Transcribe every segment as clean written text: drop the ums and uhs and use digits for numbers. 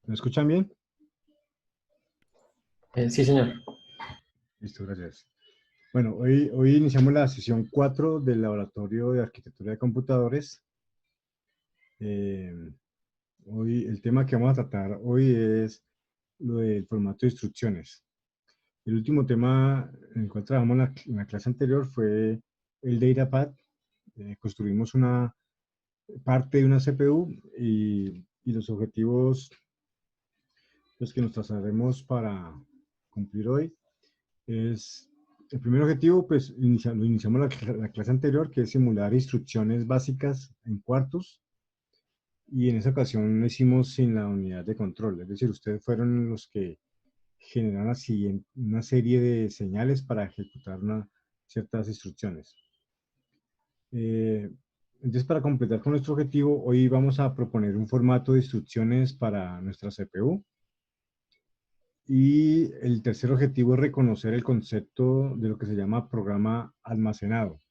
¿Me escuchan bien? Sí, señor. Listo, gracias. Bueno, hoy iniciamos la sesión 4 del Laboratorio de Arquitectura de Computadores. Eh, Hoy el tema que vamos a tratar hoy es lo del formato de instrucciones. El último tema en el cual trabajamos en la clase anterior fue el DataPad. Construimos una parte de una CPU y los objetivos los que nos trazaremos para cumplir hoy es el primer objetivo, pues lo iniciamos la clase anterior, que es simular instrucciones básicas en cuartos, y en esa ocasión lo hicimos sin la unidad de control, es decir, ustedes fueron los que generaron una serie de señales para ejecutar ciertas instrucciones. Eh, entonces, para completar con nuestro objetivo, hoy vamos a proponer un formato de instrucciones para nuestra CPU. Y el tercer objetivo es reconocer el concepto de lo que se llama programa almacenado.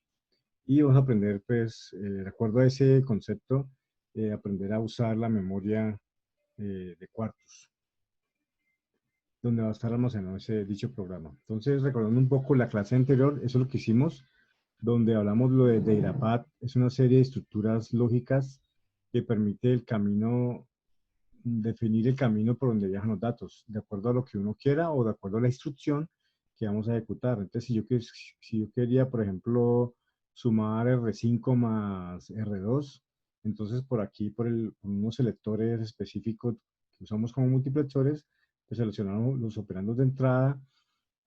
Y vamos a aprender, pues, de acuerdo a ese concepto, aprender a usar la memoria de cuartos, donde va a estar almacenado dicho programa. Entonces, recordando un poco la clase anterior, eso es lo que hicimos, donde hablamos lo de DataPad, es una serie de estructuras lógicas que permite definir el camino por donde viajan los datos, de acuerdo a lo que uno quiera o de acuerdo a la instrucción que vamos a ejecutar. Entonces, si yo quería, por ejemplo, sumar R5 más R2, entonces por aquí, por unos selectores específicos que usamos como multiplexores, pues seleccionamos los operandos de entrada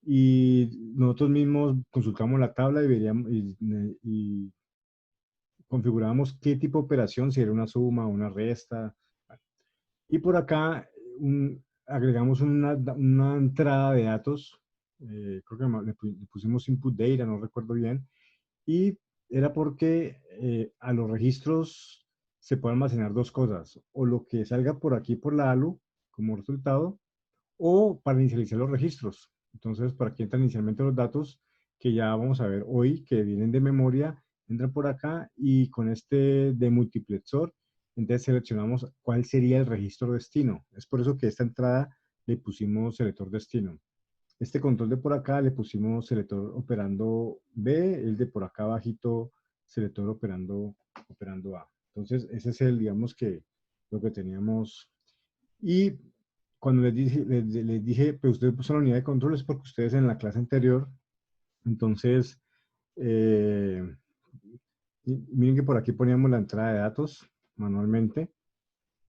y nosotros mismos consultamos la tabla y veríamos y configuramos qué tipo de operación, si era una suma, una resta. Y por acá agregamos una entrada de datos, creo que le pusimos input data, no recuerdo bien, y era porque a los registros se pueden almacenar dos cosas, o lo que salga por aquí por la ALU como resultado, o para inicializar los registros. Entonces, por aquí entran inicialmente los datos que ya vamos a ver hoy, que vienen de memoria, entran por acá y con este de multiplexor, entonces seleccionamos cuál sería el registro destino. Es por eso que esta entrada le pusimos selector destino. Este control de por acá le pusimos selector operando B, el de por acá abajito, selector operando A. Entonces, ese es digamos que lo que teníamos. Y cuando les dije, pues ustedes puso la unidad de control es porque ustedes en la clase anterior, entonces, eh, miren que por aquí poníamos la entrada de datos manualmente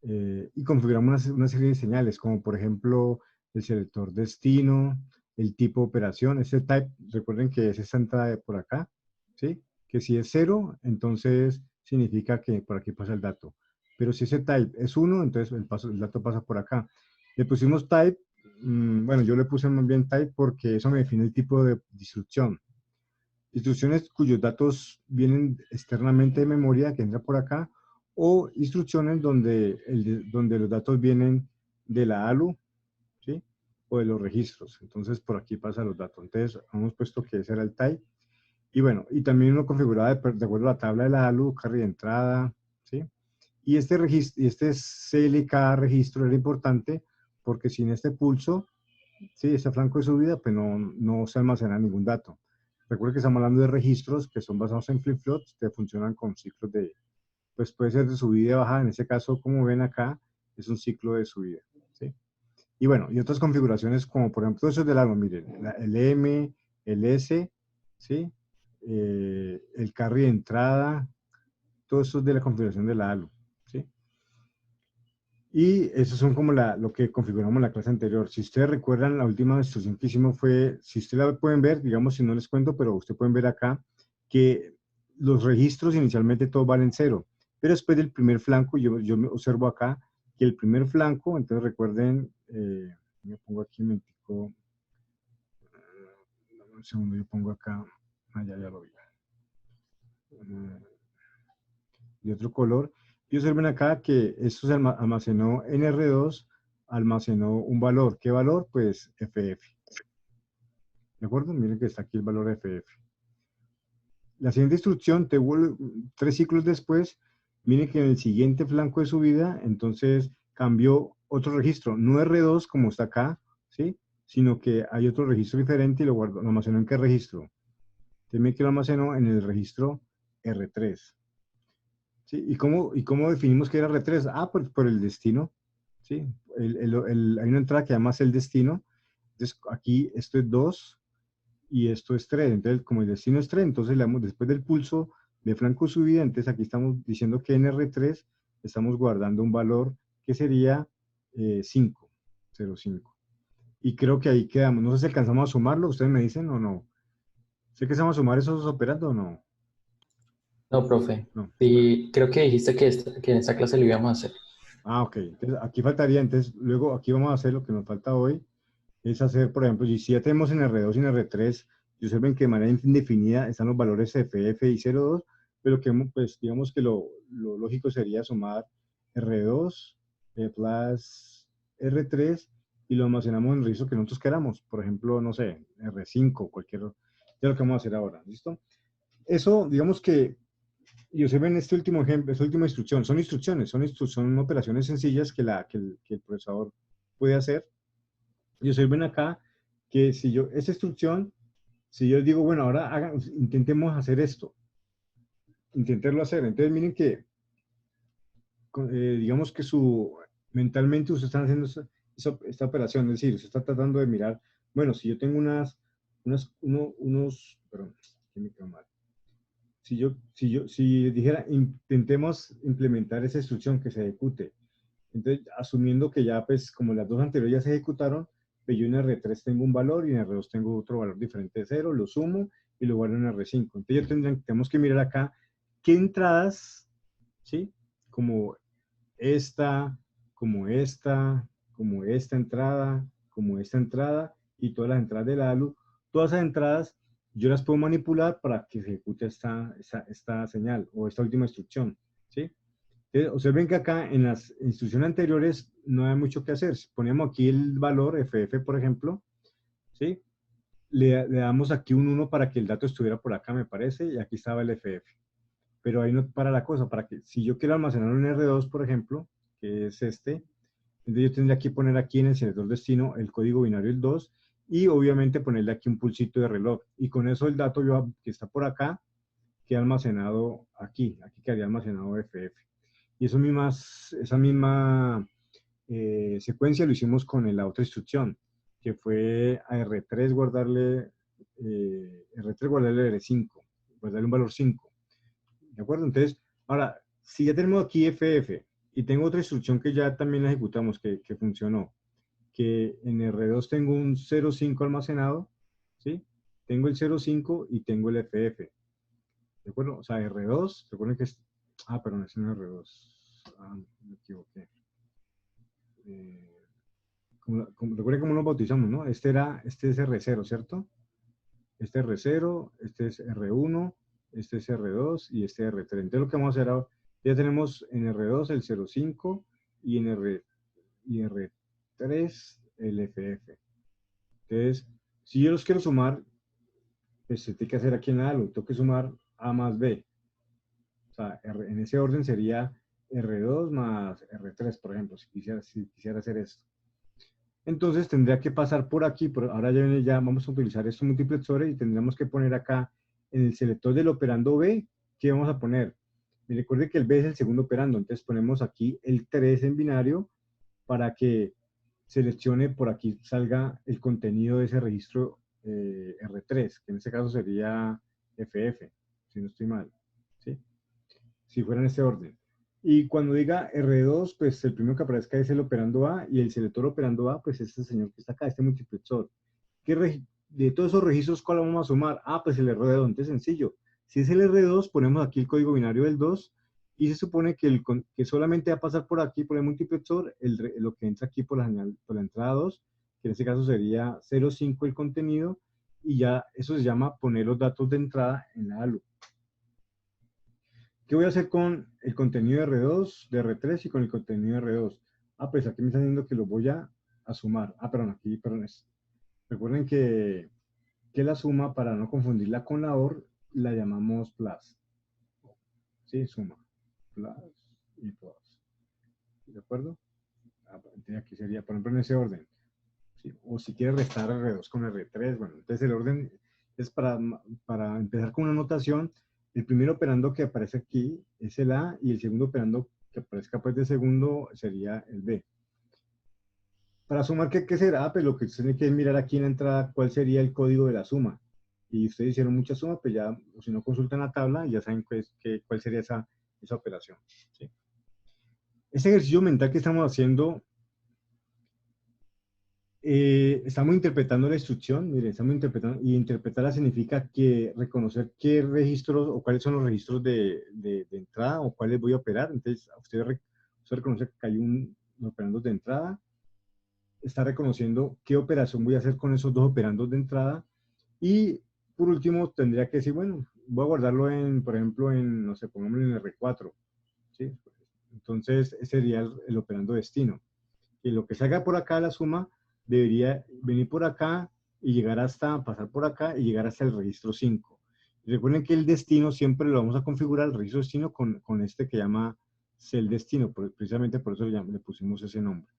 y configuramos una serie de señales, como por ejemplo el selector destino, el tipo de operación, ese type, recuerden que es esta entrada de por acá, ¿sí? Que si es 0, entonces significa que por aquí pasa el dato. Pero si ese type es 1, entonces el dato pasa por acá. Le pusimos type, bueno, yo le puse más bien type porque eso me define el tipo de instrucción. Instrucciones cuyos datos vienen externamente de memoria, que entra por acá, o instrucciones donde los datos vienen de la ALU, ¿sí? O de los registros. Entonces, por aquí pasan los datos. Entonces, hemos puesto que ese era el type. Y bueno, y también uno configuraba de acuerdo a la tabla de la ALU, carry de entrada, ¿sí? Y este registro, y este CLK registro era importante porque sin este pulso, sí, este flanco de subida, pues no se almacena ningún dato. Recuerden que estamos hablando de registros que son basados en flip-flops, que funcionan con ciclos pues puede ser de subida y de bajada. En este caso, como ven acá, es un ciclo de subida, ¿sí? Y bueno, y otras configuraciones como por ejemplo, eso es del ALU, miren, el M, el S, ¿sí? El carry de entrada, todo eso es de la configuración de la ALU, ¿sí? Y eso son como lo que configuramos en la clase anterior. Si ustedes recuerdan, la última instrucción que hicimos fue, si ustedes la pueden ver, digamos si no les cuento, pero ustedes pueden ver acá, que los registros inicialmente todos valen 0. Pero después del primer flanco, yo me observo acá que el primer flanco, entonces recuerden, me pongo aquí un momentico, un segundo, yo pongo acá, ya lo vi, de otro color. Y observen acá que esto se almacenó en R2, almacenó un valor. ¿Qué valor? Pues FF. ¿De acuerdo? Miren que está aquí el valor FF. La siguiente instrucción te vuelve 3 ciclos después. Miren que en el siguiente flanco de subida, entonces cambió otro registro, no R2 como está acá, ¿sí? Sino que hay otro registro diferente y lo guardo, lo almaceno en qué registro. Entonces que lo almaceno en el registro R3. ¿Sí? Y cómo definimos que era R3? Ah, por el destino. ¿Sí? Hay una entrada que llama el destino. Entonces aquí esto es 2 y esto es 3. Entonces, como el destino es 3, entonces le damos después del pulso de franco subida, entonces aquí estamos diciendo que en R3 estamos guardando un valor que sería 5, 0,5. Y creo que ahí quedamos. No sé si alcanzamos a sumarlo, ustedes me dicen o no. ¿Sé que estamos a sumar esos operando o no? No, profe. No. Y creo que dijiste que en esta clase lo íbamos a hacer. Ah, ok. Entonces aquí faltaría, entonces luego aquí vamos a hacer lo que nos falta hoy, es hacer, por ejemplo, si ya tenemos en R2 y en R3, y observen que de manera indefinida están los valores FF y 0,2, pero que pues digamos que lo lógico sería sumar R2 plus R3 y lo almacenamos en el registro que nosotros queramos, por ejemplo, no sé, R5, cualquier, de lo que vamos a hacer ahora, ¿listo? Eso, digamos que, y observen este último ejemplo, esta última instrucción, son instrucciones, son operaciones sencillas que el procesador puede hacer. Y observen acá que si yo, esta instrucción, si yo digo, bueno, ahora intentemos hacer esto, intentarlo hacer. Entonces miren que, digamos que mentalmente usted está haciendo esta operación, es decir, usted está tratando de mirar, bueno, si yo tengo perdón, aquí me quedó mal. Si dijera, intentemos implementar esa instrucción que se ejecute. Entonces, asumiendo que ya, pues, como las dos anteriores ya se ejecutaron, pues yo en R3 tengo un valor y en R2 tengo otro valor diferente de 0, lo sumo y lo guardo en R5. Entonces, tenemos que mirar acá qué entradas, ¿sí? Como esta, como esta, como esta entrada, como esta entrada y todas las entradas del ALU, todas esas entradas yo las puedo manipular para que se ejecute esta señal o esta última instrucción, ¿sí? Entonces, observen que acá en las instrucciones anteriores no hay mucho que hacer. Si ponemos aquí el valor FF, por ejemplo, ¿sí? Le damos aquí un 1 para que el dato estuviera por acá, me parece, y aquí estaba el FF. Pero ahí no para la cosa, para que si yo quiero almacenar un R2, por ejemplo, que es este, entonces yo tendría que poner aquí en el selector destino el código binario el 2 y obviamente ponerle aquí un pulsito de reloj. Y con eso el dato que está por acá queda almacenado aquí. Aquí quedaría almacenado FF. Y esa misma secuencia lo hicimos con la otra instrucción, que fue a R3 guardarle, R3 guardarle R5, guardarle un valor 5. ¿De acuerdo? Entonces, ahora, si ya tenemos aquí FF y tengo otra instrucción que ya también la ejecutamos, que funcionó, que en R2 tengo un 0,5 almacenado, ¿sí? Tengo el 0,5 y tengo el FF. ¿De acuerdo? O sea, R2, recuerden que es... Ah, perdón, es un R2. Ah, me equivoqué. Eh, recuerden cómo nos bautizamos, ¿no? Este es R0, ¿cierto? Este es R0, este es R1, este es R2 y este es R3. Entonces lo que vamos a hacer ahora, ya tenemos en R2 el 0,5 y en R3 el FF. Entonces, si yo los quiero sumar, pues se tiene que hacer aquí en la ALU, tengo que sumar A más B. O sea, en ese orden sería R2 más R3, por ejemplo, si quisiera hacer esto. Entonces tendría que pasar por aquí, ahora ya vamos a utilizar estos multiplexores y tendríamos que poner acá en el selector del operando B, ¿qué vamos a poner? Y recuerde que el B es el segundo operando, entonces ponemos aquí el 3 en binario para que seleccione por aquí, salga el contenido de ese registro R3, que en este caso sería FF, si no estoy mal, ¿sí? Si fuera en este orden. Y cuando diga R2, pues el primero que aparezca es el operando A y el selector operando A, pues este señor que está acá, este multiplexor. De todos esos registros, ¿cuál vamos a sumar? Ah, pues el R2, entonces sencillo. Si es el R2, ponemos aquí el código binario del 2 y se supone que solamente va a pasar por aquí, por el multiplexor, lo que entra aquí por la entrada 2, que en este caso sería 0,5 el contenido, y ya eso se llama poner los datos de entrada en la ALU. ¿Qué voy a hacer con el contenido de R2, de R3 y con el contenido de R2? Ah, pues aquí me están diciendo que lo voy a sumar. Ah, perdón, aquí, perdón. Recuerden que la suma, para no confundirla con la OR, la llamamos plus. ¿Sí? Suma. Plus y plus. ¿De acuerdo? Ah, aquí sería, por ejemplo, en ese orden. ¿Sí? O si quiere restar R2 con R3, bueno, entonces el orden es para empezar con una notación. El primer operando que aparece aquí es el A y el segundo operando que aparezca pues de segundo sería el B. Para sumar, ¿qué será? Pues lo que usted tiene que mirar aquí en la entrada, cuál sería el código de la suma. Y ustedes hicieron mucha suma, pues ya, o si no consultan la tabla, ya saben pues, cuál sería esa operación. ¿Sí? Ese ejercicio mental que estamos haciendo, estamos interpretando la instrucción, mire, estamos interpretando, y interpretarla significa que reconocer qué registros o cuáles son los registros de entrada o cuáles voy a operar. Entonces, usted reconoce que hay un operandos de entrada, está reconociendo qué operación voy a hacer con esos dos operandos de entrada, y por último tendría que decir, bueno, voy a guardarlo en, por ejemplo, en, no sé, pongámoslo en R4, ¿sí? Entonces, ese sería el operando destino. Y lo que salga por acá la suma debería venir por acá y llegar hasta, pasar por acá y llegar hasta el registro 5. Y recuerden que el destino siempre lo vamos a configurar, el registro destino, con este que llama cell destino, precisamente por eso le pusimos ese nombre.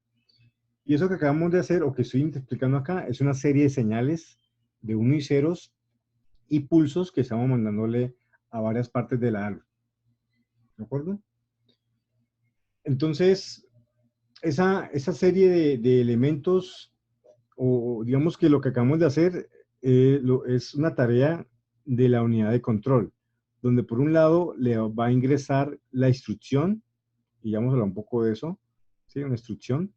Y eso que acabamos de hacer, o que estoy explicando acá, es una serie de señales de 1 y ceros y pulsos que estamos mandándole a varias partes de la ALU. ¿De acuerdo? Entonces, esa serie de elementos, o digamos que lo que acabamos de hacer, es una tarea de la unidad de control, donde por un lado le va a ingresar la instrucción, y ya vamos a hablar un poco de eso, ¿sí? Una instrucción.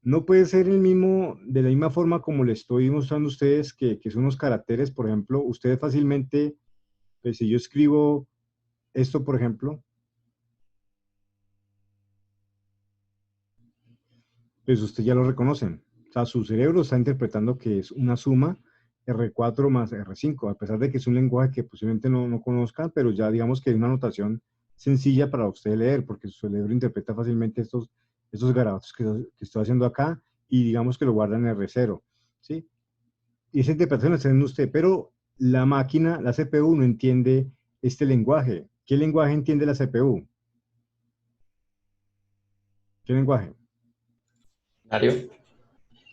No puede ser de la misma forma como le estoy mostrando a ustedes, que son unos caracteres. Por ejemplo, ustedes fácilmente, pues si yo escribo esto, por ejemplo, pues usted ya lo reconocen. O sea, su cerebro está interpretando que es una suma R4 más R5, a pesar de que es un lenguaje que posiblemente no conozcan, pero ya digamos que es una notación sencilla para usted leer, porque su cerebro interpreta fácilmente estos garabatos que estoy haciendo acá, y digamos que lo guarda en R0, ¿sí? Y esa interpretación la está haciendo usted, pero la máquina, la CPU, no entiende este lenguaje. ¿Qué lenguaje entiende la CPU? ¿Qué lenguaje? Mario.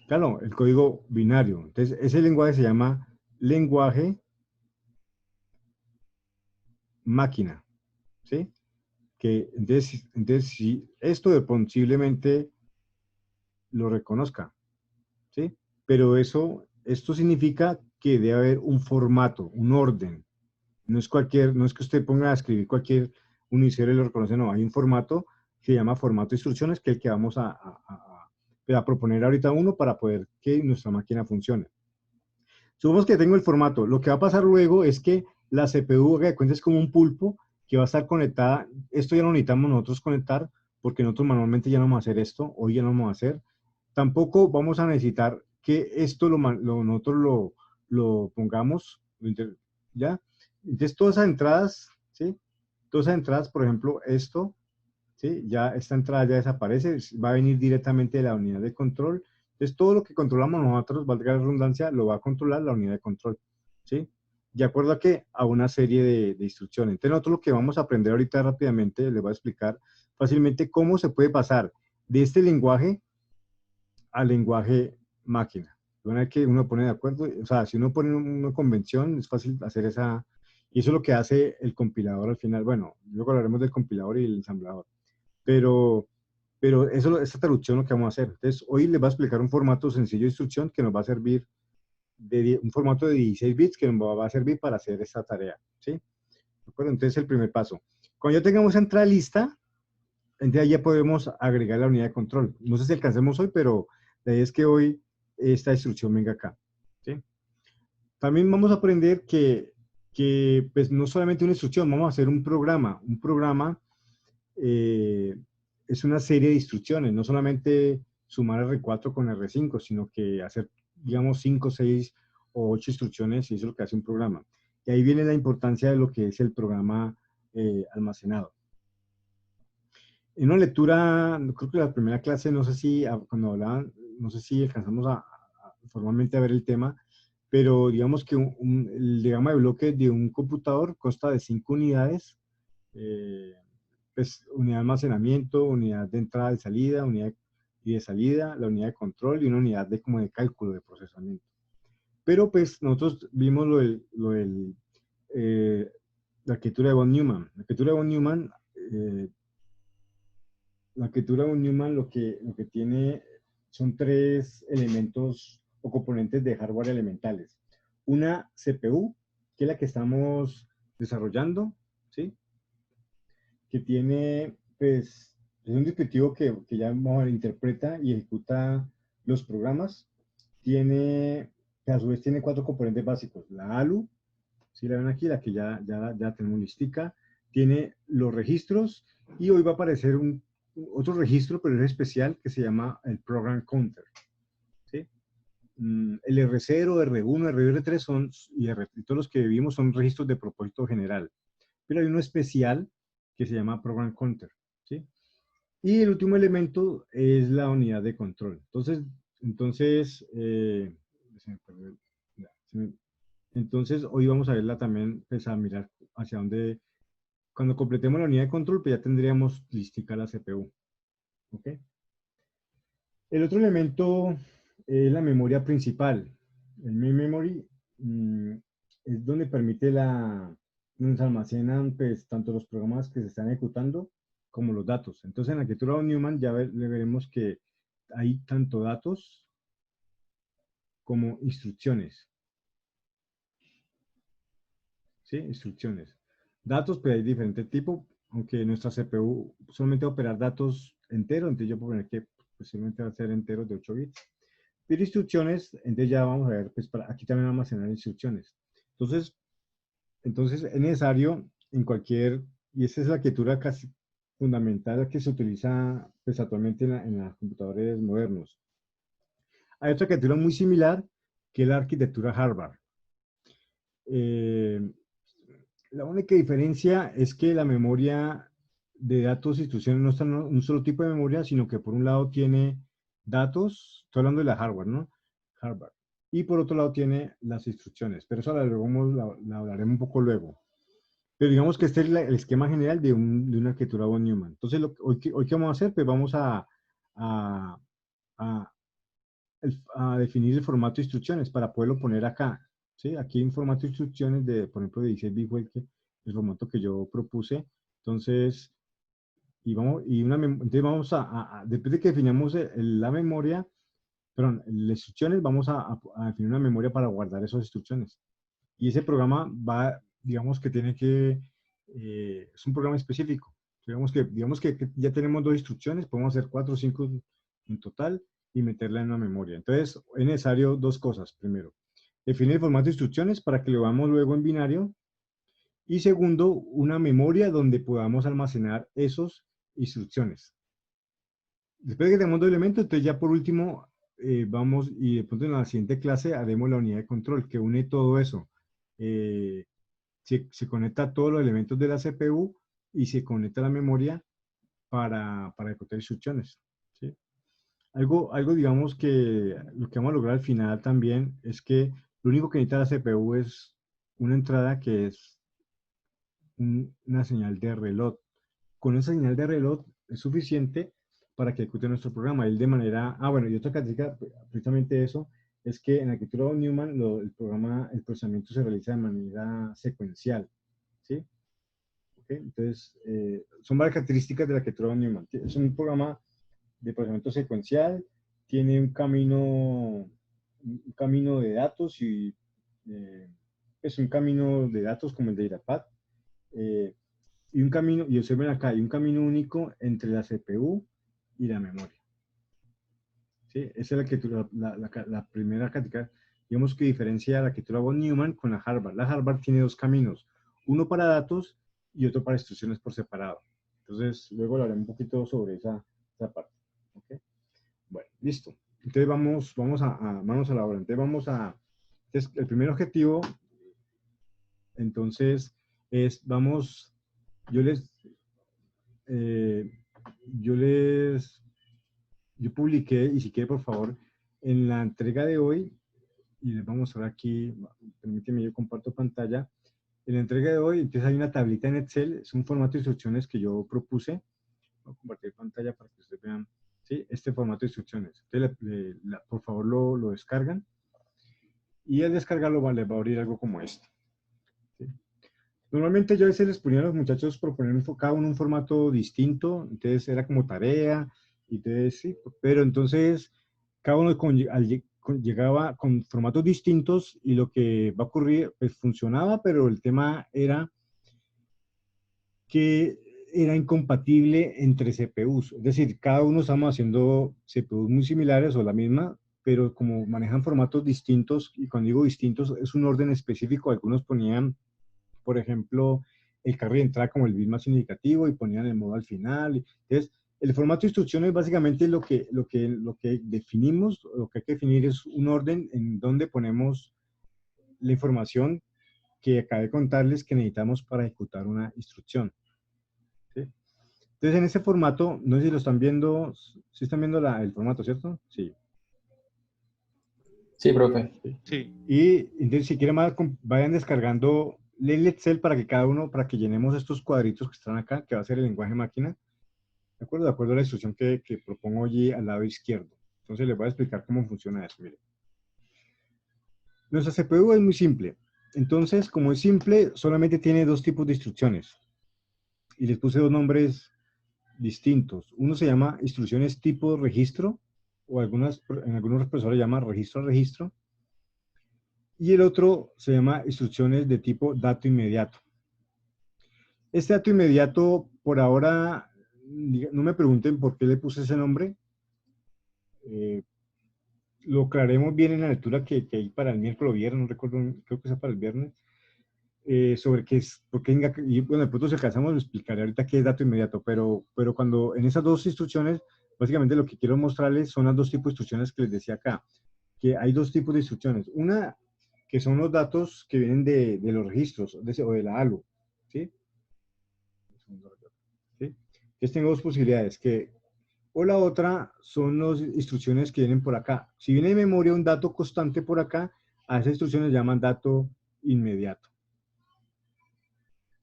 Claro, el código binario. Entonces, ese lenguaje se llama lenguaje máquina, ¿sí? Entonces si esto de posiblemente lo reconozca, ¿sí? Pero esto significa que debe haber un formato, un orden. No es que usted ponga a escribir cualquier unicero y lo reconoce, no, hay un formato que se llama formato de instrucciones, que es el que vamos a proponer ahorita uno para poder que nuestra máquina funcione. Supongamos que tengo el formato. Lo que va a pasar luego es que la CPU, haga de cuenta, es como un pulpo que va a estar conectada. Esto ya lo necesitamos nosotros conectar, porque nosotros manualmente ya no vamos a hacer esto, hoy ya no vamos a hacer. Tampoco vamos a necesitar que esto nosotros lo pongamos, ¿ya? Entonces todas esas entradas, ¿sí? Todas esas entradas, por ejemplo, esto, ¿sí? Ya esta entrada ya desaparece, va a venir directamente de la unidad de control. Entonces, todo lo que controlamos nosotros, valga la redundancia, lo va a controlar la unidad de control, ¿sí? De acuerdo a qué, a una serie de instrucciones. Entonces, nosotros lo que vamos a aprender ahorita rápidamente, les voy a explicar fácilmente cómo se puede pasar de este lenguaje al lenguaje máquina. Una vez que uno pone de acuerdo, o sea, si uno pone una convención, es fácil hacer y eso es lo que hace el compilador al final. Bueno, luego hablaremos del compilador y el ensamblador. Pero, esta traducción es lo que vamos a hacer. Entonces, hoy les voy a explicar un formato sencillo de instrucción que nos va a servir, un formato de 16 bits que nos va a servir para hacer esta tarea, ¿sí? ¿De acuerdo? Entonces, el primer paso. Cuando ya tengamos entrada lista, entonces ya podemos agregar la unidad de control. No sé si alcancemos hoy, pero la idea es que hoy esta instrucción venga acá, ¿sí? También vamos a aprender que pues, no solamente una instrucción, vamos a hacer un programa. Un programa es una serie de instrucciones, no solamente sumar R4 con R5, sino que hacer, digamos, 5, 6 o 8 instrucciones, y eso es lo que hace un programa. Y ahí viene la importancia de lo que es el programa almacenado. En una lectura, creo que la primera clase, no sé si cuando hablaban, no sé si alcanzamos formalmente a ver el tema, pero digamos que el diagrama de bloque de un computador consta de 5 unidades, pues unidad de almacenamiento, unidad de entrada y salida, unidad y de salida, la unidad de control y una unidad de, como de cálculo de procesamiento. Pero pues nosotros vimos la arquitectura de von Neumann. La arquitectura de von Neumann, lo que tiene son tres elementos o componentes de hardware elementales. Una CPU, que es la que estamos desarrollando, ¿sí? Que tiene, pues, es un dispositivo que ya interpreta y ejecuta los programas. Tiene, que a su vez tiene cuatro componentes básicos. La ALU, si la ven aquí, la que ya tenemos listica. Tiene los registros y hoy va a aparecer otro registro, pero es especial, que se llama el Program Counter. ¿Sí? El R0, R1, R3 son, y todos los que vimos son registros de propósito general. Pero hay uno especial que se llama Program Counter. ¿Sí? Y el último elemento es la unidad de control. Entonces hoy vamos a verla también, pues a mirar hacia dónde, cuando completemos la unidad de control, pues ya tendríamos listica la CPU. ¿Ok? El otro elemento es la memoria principal. El main memory es donde donde se almacenan pues, tanto los programas que se están ejecutando como los datos. Entonces en la arquitectura de Neumann ya le veremos que hay tanto datos como instrucciones. ¿Sí? Instrucciones. Datos, pues hay diferentes tipos, aunque nuestra CPU solamente va a operar datos enteros, entonces yo puedo poner que posiblemente va a ser enteros de 8 bits. Pero instrucciones, entonces ya vamos a ver, pues aquí también vamos a almacenar instrucciones. Entonces es necesario en cualquier, y esa es la arquitectura casi fundamental que se utiliza pues, actualmente en los computadores modernos. Hay otra arquitectura muy similar, que es la arquitectura Harvard. La única diferencia es que la memoria de datos e instrucciones no está en un solo tipo de memoria, sino que por un lado tiene datos, estoy hablando de la hardware, ¿no? Hardware. Y por otro lado tiene las instrucciones, pero eso la hablaremos un poco luego. Pero digamos que este es el esquema general de una arquitectura von Neumann. Entonces, hoy, ¿qué vamos a hacer? Pues vamos a, a, a definir el formato de instrucciones para poderlo poner acá. ¿Sí? Aquí hay un formato de instrucciones de, por ejemplo, de 16 bits fue el formato que yo propuse. Entonces, entonces vamos después de que definamos la memoria, perdón, las instrucciones, vamos a definir una memoria para guardar esas instrucciones. Y ese programa digamos que es un programa específico. Digamos que ya tenemos dos instrucciones, podemos hacer 4 o 5 en total y meterla en una memoria. Entonces, es necesario dos cosas. Primero, definir el formato de instrucciones para que lo veamos luego en binario. Y segundo, una memoria donde podamos almacenar esas instrucciones. Después de que tenemos dos elementos, entonces ya por último, vamos y de pronto en la siguiente clase haremos la unidad de control que une todo eso. Se conecta a todos los elementos de la CPU y se conecta a la memoria para ejecutar instrucciones. ¿Sí? Algo, digamos que lo que vamos a lograr al final también es que lo único que necesita la CPU es una entrada que es una señal de reloj. Con esa señal de reloj es suficiente para que ejecute nuestro programa. Él de manera, bueno, y otra característica, precisamente eso, es que en la arquitectura de Neumann el procesamiento se realiza de manera secuencial. ¿Sí? ¿Okay? Entonces, son varias características de la arquitectura de Neumann. Es un programa de procesamiento secuencial, tiene un camino de datos y es un camino de datos como el de IRAPAD, y un camino, y observen acá, hay un camino único entre la CPU y la memoria. ¿Sí? Esa es la primera categoría, digamos, que diferencia la arquitectura von Neumann con la Harvard. La Harvard tiene dos caminos, uno para datos y otro para instrucciones por separado. Entonces, luego hablaré un poquito sobre esa parte. ¿Okay? Bueno, listo. Entonces, vamos a la obra. Entonces, el primer objetivo, entonces, es, yo les, eh, yo publiqué, y si quiere, por favor, en la entrega de hoy, y les vamos a ver aquí, permíteme, yo comparto pantalla. En la entrega de hoy, entonces hay una tablita en Excel, es un formato de instrucciones que yo propuse. Voy a compartir pantalla para que ustedes vean ¿sí? Este formato de instrucciones. Entonces, por favor, lo descargan. Y al descargarlo les va a abrir algo como este. ¿Sí? Normalmente yo a veces les ponía a los muchachos proponer cada uno un formato distinto, entonces era como tarea, y entonces, sí, pero entonces cada uno llegaba con formatos distintos y lo que va a ocurrir, pues funcionaba, pero el tema era que era incompatible entre CPUs, es decir, cada uno estamos haciendo CPUs muy similares o la misma, pero como manejan formatos distintos, y cuando digo distintos es un orden específico, algunos ponían, por ejemplo, el carro de entrada como el bit más significativo y ponían el modo al final. Entonces, el formato de instrucciones básicamente lo que definimos, lo que hay que definir es un orden en donde ponemos la información que acabé de contarles que necesitamos para ejecutar una instrucción. ¿Sí? Entonces, en este formato, no sé si lo están viendo, si están viendo el formato, ¿cierto? Sí. Sí, profe. Sí. Y entonces, si quieren más, vayan descargando el Excel para que cada uno, para que llenemos estos cuadritos que están acá, que va a ser el lenguaje máquina, ¿de acuerdo? De acuerdo a la instrucción que propongo allí al lado izquierdo. Entonces, les voy a explicar cómo funciona eso. Miren. Nuestra CPU es muy simple. Entonces, como es simple, solamente tiene dos tipos de instrucciones. Y les puse dos nombres distintos. Uno se llama instrucciones tipo registro, o en algunos profesores llama registro a registro. Y el otro se llama instrucciones de tipo dato inmediato. Este dato inmediato, por ahora, no me pregunten por qué le puse ese nombre. Lo aclaremos bien en la lectura que hay para el miércoles o viernes, no recuerdo, creo que es para el viernes, sobre qué es, por qué, y bueno, de pronto si alcanzamos lo explicaré ahorita qué es dato inmediato, pero cuando en esas dos instrucciones, básicamente lo que quiero mostrarles son las dos tipos de instrucciones que les decía acá, que hay dos tipos de instrucciones. Una, que son los datos que vienen de los registros o de la ALU, ¿sí? ¿Sí? Entonces tengo dos posibilidades, o la otra son las instrucciones que vienen por acá. Si viene de memoria un dato constante por acá, a esas instrucciones llaman dato inmediato.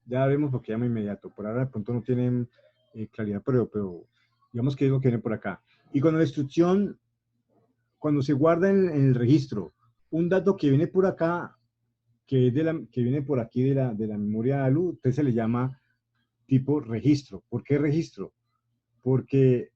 Ya veremos por qué llama inmediato. Por ahora de pronto no tienen claridad, pero digamos que es lo que viene por acá. Y cuando la instrucción, cuando se guarda en el registro, un dato que viene por acá, que viene por aquí de la memoria ALU, entonces se le llama tipo registro. ¿Por qué registro? Porque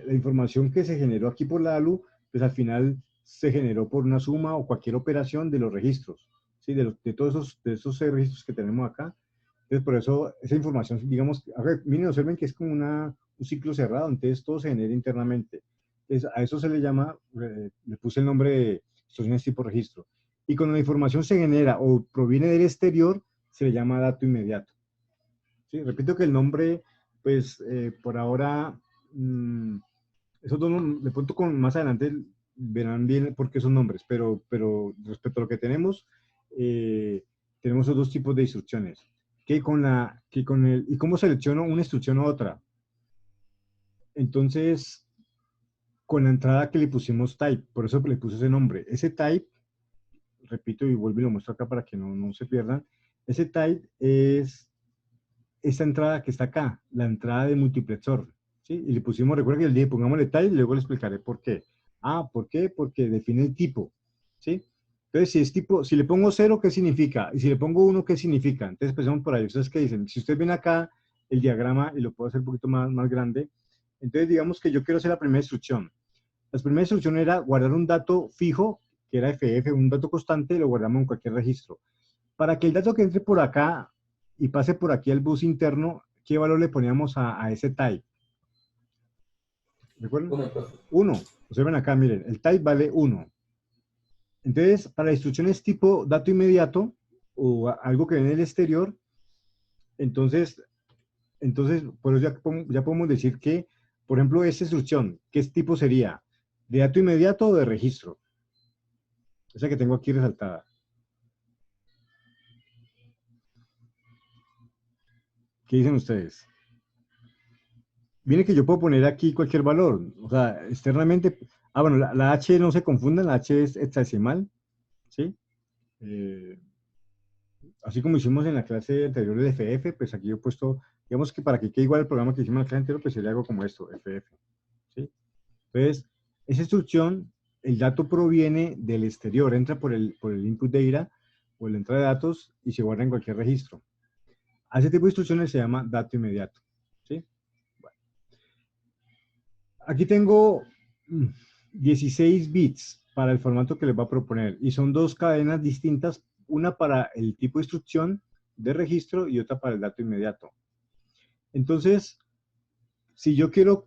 la información que se generó aquí por la ALU, pues al final se generó por una suma o cualquier operación de los registros, ¿sí? De todos esos registros que tenemos acá. Entonces, por eso, esa información, digamos, a ver, miren, observen que es como un ciclo cerrado, entonces todo se genera internamente. Entonces, a eso se le llama, le puse el nombre de instrucciones tipo registro. Y cuando la información se genera o proviene del exterior, se le llama dato inmediato. ¿Sí? Repito que el nombre, pues, por ahora, esos dos, de pronto más adelante verán bien por qué son nombres, pero respecto a lo que tenemos, tenemos esos dos tipos de instrucciones. ¿Y cómo selecciono una instrucción u otra? Entonces, con la entrada que le pusimos type, por eso le puse ese nombre. Ese type, repito y vuelvo y lo muestro acá para que no se pierdan, ese type es esta entrada que está acá, la entrada de multiplexor, ¿sí? Y le pusimos, recuerda que le dije, pongámosle type y luego le explicaré por qué. ¿Por qué? Porque define el tipo, ¿sí? Entonces, si es tipo, si le pongo 0, ¿qué significa? Y si le pongo 1, ¿qué significa? Entonces, empezamos por ahí. ¿Ustedes qué dicen? Si ustedes ven acá el diagrama, y lo puedo hacer un poquito más grande, entonces digamos que yo quiero hacer la primera instrucción. La primera instrucción era guardar un dato fijo, que era FF, un dato constante, y lo guardamos en cualquier registro. Para que el dato que entre por acá y pase por aquí al bus interno, ¿qué valor le poníamos a ese type? ¿Recuerdan? 1, profe. 1. Observen acá, miren, el type vale 1. Entonces, para instrucciones tipo dato inmediato o algo que viene del exterior, entonces por eso ya podemos decir que, por ejemplo, esta instrucción, ¿qué tipo sería? ¿De dato inmediato o de registro? Esa que tengo aquí resaltada. ¿Qué dicen ustedes? Viene que yo puedo poner aquí cualquier valor, o sea, externamente, bueno, la H no se confundan, la H es hexadecimal, ¿sí? Así como hicimos en la clase anterior de FF, pues aquí yo he puesto, digamos que para que quede igual el programa que hicimos en la clase anterior, pues sería algo como esto, FF, Entonces, esa instrucción, el dato proviene del exterior, entra por el input data o la entrada de datos y se guarda en cualquier registro. A ese tipo de instrucciones se llama dato inmediato. ¿Sí? Bueno, aquí tengo 16 bits para el formato que les va a proponer y son dos cadenas distintas, una para el tipo de instrucción de registro y otra para el dato inmediato. Entonces, si yo quiero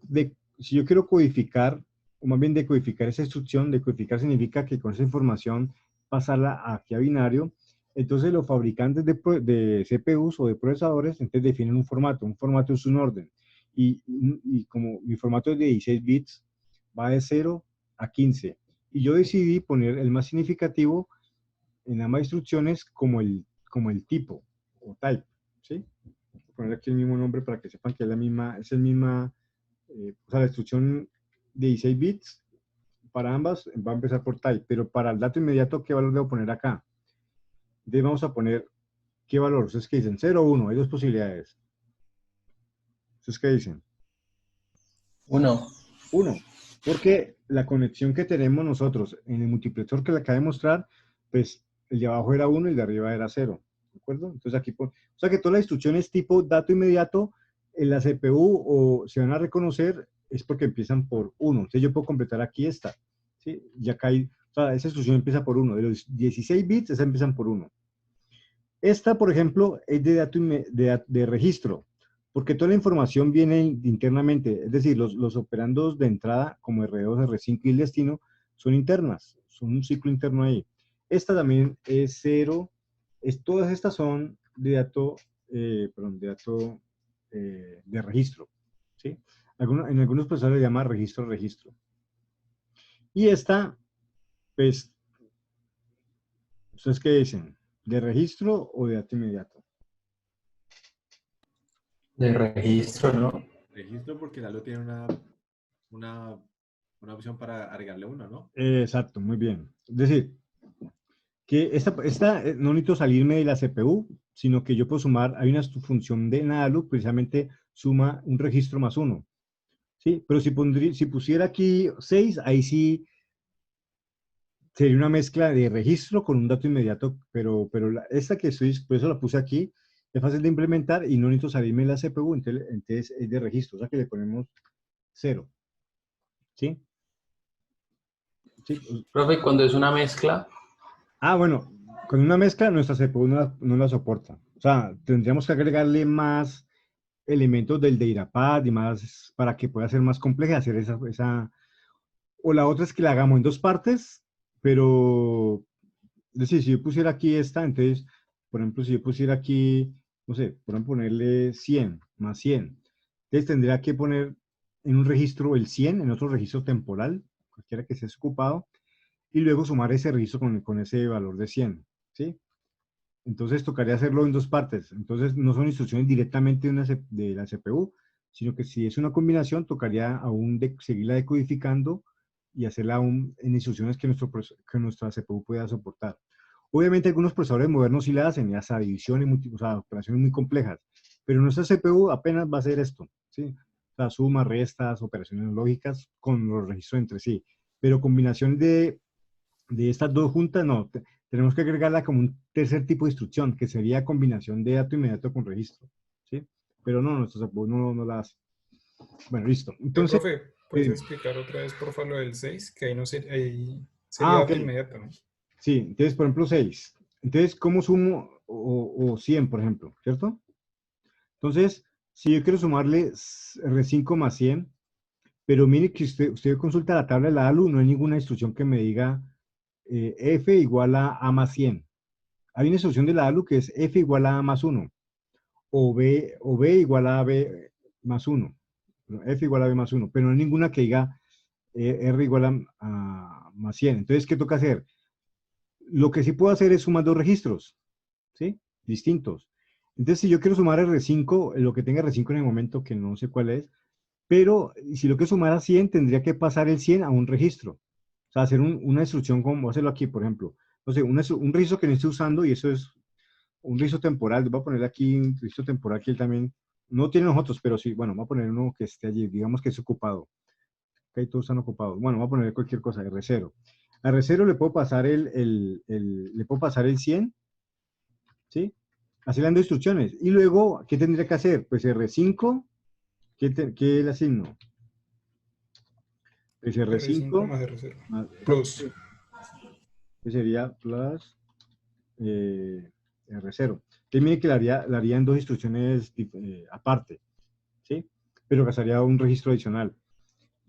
codificar, o más bien decodificar esa instrucción, decodificar significa que con esa información pasarla aquí a binario, entonces los fabricantes de CPUs o de procesadores entonces definen un formato es un orden, y como mi formato es de 16 bits, va de 0 a 15, y yo decidí poner el más significativo en ambas instrucciones como el tipo, o type, ¿sí? Voy a poner aquí el mismo nombre para que sepan que es el misma, o sea, la instrucción de 16 bits para ambas va a empezar por type, pero para el dato inmediato, ¿qué valor debo poner acá? Entonces vamos a poner, ¿qué valor? Ustedes que dicen 0 o 1, hay dos posibilidades. ¿Ustedes qué dicen? 1. 1, porque la conexión que tenemos nosotros en el multiplexor que le acabo de mostrar, pues el de abajo era 1 y el de arriba era 0, ¿de acuerdo? Entonces aquí, o sea que todas las instrucciones tipo dato inmediato en la CPU o se van a reconocer es porque empiezan por 1. Entonces yo puedo completar aquí esta, ¿sí? Ya acá hay, o sea, esa instrucción empieza por 1. De los 16 bits, esas empiezan por 1. Esta, por ejemplo, es de dato de registro, porque toda la información viene internamente, es decir, los operandos de entrada, como R2, R5 y el destino, son internas, son un ciclo interno ahí. Esta también es 0, todas estas son de dato, perdón, de dato de registro, ¿sí? En algunos procesadores se llama registro. Y esta, pues, ¿ustedes qué dicen? ¿De registro o de dato inmediato? De registro, ¿no? Registro porque Lalo tiene una, una opción para agregarle uno, ¿no? Exacto, muy bien. Es decir, que no necesito salirme de la CPU, sino que yo puedo sumar, hay una función de NALU, precisamente suma un registro más uno, ¿sí? Pero si pusiera aquí 6, ahí sí sería una mezcla de registro con un dato inmediato, pero esta que estoy, por eso la puse aquí, es fácil de implementar y no necesito salirme de la CPU, entonces es de registro, o sea que le ponemos 0, ¿sí? ¿Sí? Profe, cuando es una mezcla, Ah, bueno, con una mezcla nuestra CPU no la soporta. O sea, tendríamos que agregarle más elementos del DataPad y más para que pueda ser más compleja hacer O la otra es que la hagamos en dos partes, pero, es decir, si yo pusiera aquí esta, entonces, por ejemplo, si yo pusiera aquí, no sé, por ejemplo, ponerle 100 más 100, entonces tendría que poner en un registro el 100, en otro registro temporal, cualquiera que sea ocupado, y luego sumar ese registro con ese valor de 100, ¿sí? Entonces tocaría hacerlo en dos partes. Entonces no son instrucciones directamente de la CPU, sino que si es una combinación, tocaría aún seguirla decodificando y hacerla aún en instrucciones que nuestra CPU pueda soportar. Obviamente algunos procesadores modernos sí la hacen, ya sea división o sea, operaciones muy complejas, pero nuestra CPU apenas va a hacer esto, ¿sí? O sea, sumas, restas, operaciones lógicas con los registros entre sí. Pero combinación de estas dos juntas, no, tenemos que agregarla como un tercer tipo de instrucción, que sería combinación de dato inmediato con registro, ¿sí? Pero no, nuestro CPU no la hace. Bueno, listo. Entonces, Profe, ¿puedes eh, explicar otra vez, por favor, lo del 6? Que ahí sería ok, dato inmediato, ¿no? sí, entonces, por ejemplo, 6. Entonces, ¿cómo sumo? O 100, por ejemplo, ¿cierto? Entonces, si yo quiero sumarle R5 más 100, pero mire que usted consulta la tabla de la ALU, no hay ninguna instrucción que me diga F igual a más 100. Hay una instrucción de la ALU que es F igual a más 1, o B igual a B más 1, F igual a B más 1, pero no hay ninguna que diga R igual a más 100. Entonces, ¿qué toca hacer? Lo que sí puedo hacer es sumar dos registros, ¿sí? Distintos. Entonces, si yo quiero sumar R5, lo que tenga R5 en el momento, que no sé cuál es, pero si lo quiero sumar a 100, tendría que pasar el 100 a un registro. O sea, hacer una instrucción como hacerlo aquí, por ejemplo. No sé, un registro que no esté usando, y eso es un registro temporal. Voy a poner aquí un registro temporal que él también no tiene nosotros, pero sí, bueno, voy a poner uno que esté allí, digamos que es ocupado. ahí todos están ocupados. Bueno, voy a poner cualquier cosa, R0. A R0 le puedo pasar le puedo pasar el 100, ¿sí? Así le dando instrucciones. Y luego, ¿qué tendría que hacer? Pues R5, ¿qué le asigno? Pues R5 R5, más R0. plus, Plus. que sería plus R0. Entonces, mire que le haría en dos instrucciones aparte, ¿sí? Pero gastaría un registro adicional.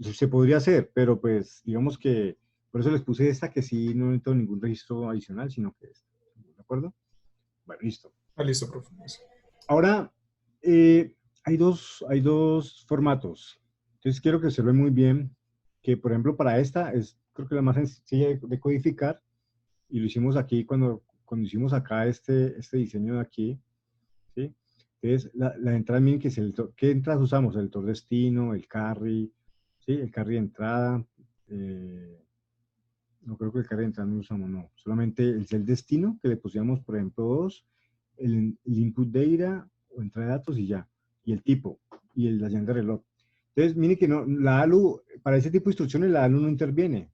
Se podría hacer, pero pues digamos que por eso les puse esta que sí no necesito ningún registro adicional, sino que esta. ¿De acuerdo? Bueno, listo. Ah, listo, profe. Ahora, hay dos formatos. Entonces quiero que observen muy bien que, por ejemplo, para esta es creo que la más sencilla de codificar y lo hicimos aquí cuando hicimos acá este diseño de aquí, ¿sí? Entonces, la entrada, miren que es ¿qué entradas usamos? El lector destino, el carry, ¿sí? El carry de entrada, no creo que el carry de entrada no usamos, no. Solamente el destino, que le pusiéramos, por ejemplo, 2, el input data o entrada de datos y ya. Y el tipo, y la llave de reloj. Entonces, miren que no, la ALU, para ese tipo de instrucciones, la ALU no interviene,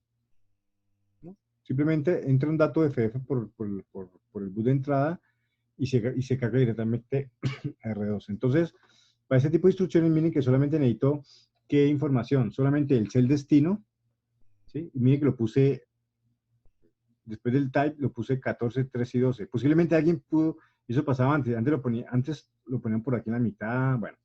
¿no? Simplemente entra un dato FF por el boot de entrada y se carga directamente a R2. Entonces, para ese tipo de instrucciones, miren que solamente necesito qué información, solamente el cell destino, ¿sí? Y miren que lo puse, después del type, lo puse 14, 13 y 12. Posiblemente alguien pudo, eso pasaba antes lo ponían por aquí en la mitad, bueno.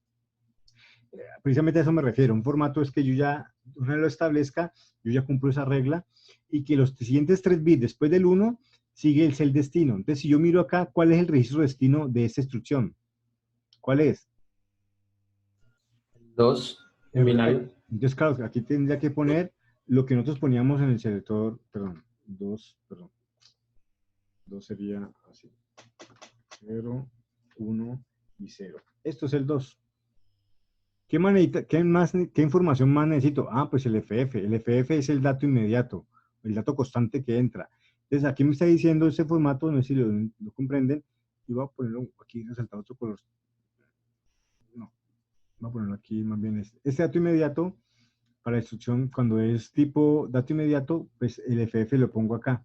Precisamente a eso me refiero, un formato es que yo ya, una vez lo establezca, yo ya cumplo esa regla, y que los siguientes 3 bits después del 1, sigue el cell destino. Entonces, si yo miro acá, ¿cuál es el registro destino de esta instrucción? ¿Cuál es? 2 en R2. binario. Entonces, claro, aquí tendría que poner lo que nosotros poníamos en el selector, perdón, 2 sería así, 0, 1 y 0. Esto es el 2. ¿Qué información más necesito? Ah, pues el FF. El FF es el dato inmediato, el dato constante que entra. Entonces, aquí me está diciendo ese formato, no sé si lo comprenden, y voy a ponerlo aquí, resaltar otro color. No, voy a ponerlo aquí más bien este dato inmediato, para la instrucción, cuando es tipo dato inmediato, pues el FF lo pongo acá.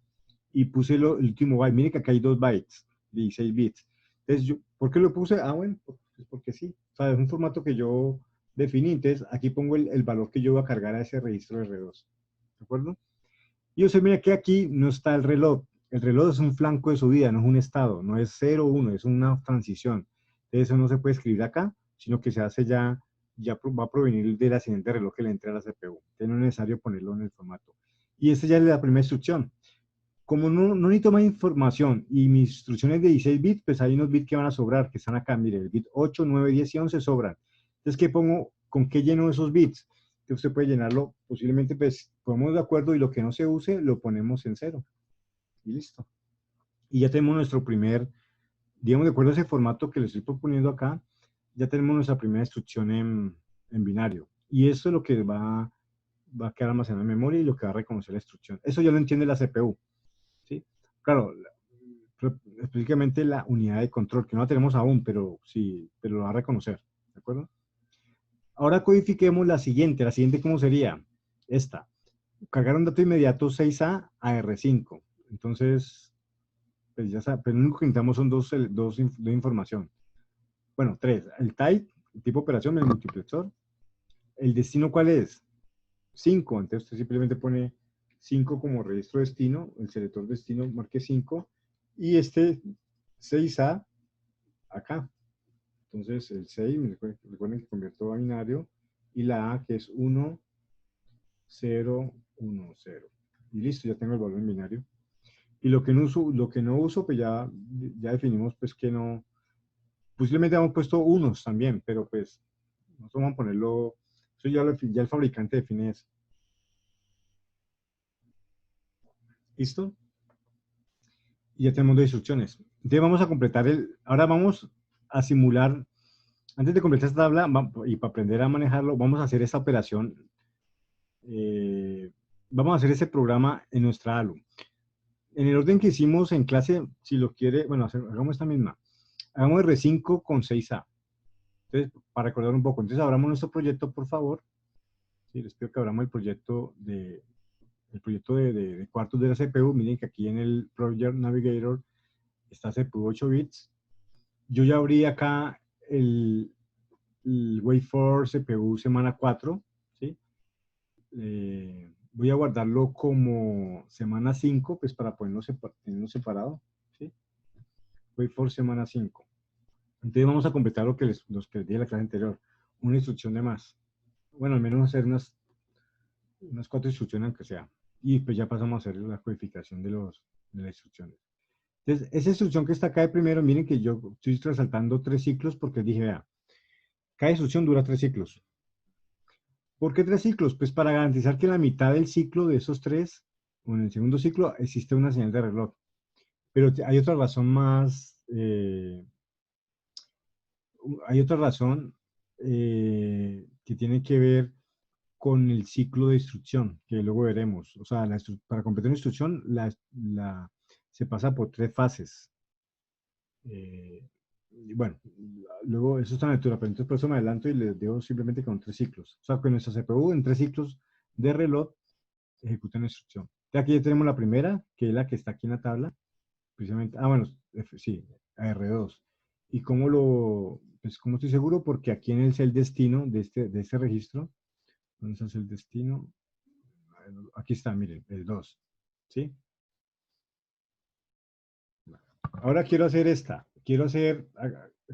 Y puse el último byte. Miren que acá hay 2 bytes, 16 bits. Entonces, ¿por qué lo puse? Ah, bueno, pues porque sí. O sea, es un formato que yo definí. Entonces, aquí pongo el valor que yo voy a cargar a ese registro R2. ¿De acuerdo? Y usted mira que aquí no está el reloj. El reloj es un flanco de subida, no es un estado. No es 0 o 1, es una transición. Entonces, eso no se puede escribir acá, sino que se hace ya va a provenir de la siguiente reloj que le entre a la CPU. Entonces no es necesario ponerlo en el formato. Y esta ya es la primera instrucción. Como no necesito más información y mis instrucciones de 16 bits, pues hay unos bits que van a sobrar, que están acá. Mire, el bit 8, 9, 10 y 11 sobran. Entonces, ¿qué pongo? ¿Con qué lleno esos bits? Que usted puede llenarlo, posiblemente, pues, ponemos de acuerdo y lo que no se use, lo ponemos en 0. Y listo. Y ya tenemos nuestro primer, digamos, de acuerdo a ese formato que le estoy proponiendo acá, ya tenemos nuestra primera instrucción en binario. Y eso es lo que va a quedar almacenado en memoria y lo que va a reconocer la instrucción. Eso ya lo entiende la CPU, ¿sí? Claro, específicamente la unidad de control, que no la tenemos aún, pero sí, pero lo va a reconocer, ¿de acuerdo? Ahora codifiquemos la siguiente. La siguiente, ¿cómo sería? Esta. Cargar un dato inmediato 6A a R5. Entonces, pues ya saben, pero lo único que necesitamos son dos de información. Bueno, 3. El type, el tipo de operación, el multiplexor. ¿El destino cuál es? 5. Entonces usted simplemente pone 5 como registro destino, el selector destino marque 5 y este 6A acá. Entonces el 6, recuerden que convierto a binario y la A que es 1, 0, 1, 0. Y listo, ya tengo el valor en binario. Y lo que no uso pues ya definimos pues que no, posiblemente hemos puesto unos también, pero pues nosotros vamos a ponerlo, eso ya el fabricante define eso. ¿Listo? Y ya tenemos dos instrucciones. Entonces vamos a completar ahora vamos a simular, antes de completar esta tabla y para aprender a manejarlo, vamos a hacer esta operación, vamos a hacer ese programa en nuestra ALU. En el orden que hicimos en clase, si lo quiere, bueno, hagamos esta misma. Hagamos R5 con 6A. Entonces, para recordar un poco, entonces abramos nuestro proyecto, por favor. ¿sí? Les pido que abramos el proyecto de cuartos de la CPU. Miren que aquí en el Project Navigator está CPU 8 bits. Yo ya abrí acá el Wait for CPU semana 4, ¿sí? Voy a guardarlo como semana 5, pues para poderlo tenerlo separado, ¿sí? Wait for semana 5. Entonces vamos a completar lo que les dije en la clase anterior, una instrucción de más. Bueno, al menos hacer unas 4 instrucciones aunque sea. Y pues ya pasamos a hacer la codificación de las instrucciones. Entonces, esa instrucción que está acá de primero, miren que yo estoy resaltando 3 ciclos porque dije, vea, cada instrucción dura 3 ciclos. ¿Por qué 3 ciclos? Pues para garantizar que en la mitad del ciclo de esos 3, o en el segundo ciclo, existe una señal de reloj. Pero hay otra razón más, que tiene que ver con el ciclo de instrucción, que luego veremos. O sea, para completar una instrucción se pasa por 3 fases. Y bueno, luego eso está en lectura, pero entonces por eso me adelanto y les dejo simplemente con 3 ciclos. O sea, que nuestra CPU en 3 ciclos de reloj ejecuta una instrucción. Aquí ya tenemos la primera, que es la que está aquí en la tabla. Precisamente, bueno, sí, R2. ¿Y pues cómo estoy seguro? Porque aquí en el cel destino de este registro, ¿dónde está el destino? Aquí está, miren, el 2. ¿Sí? Ahora quiero hacer esta.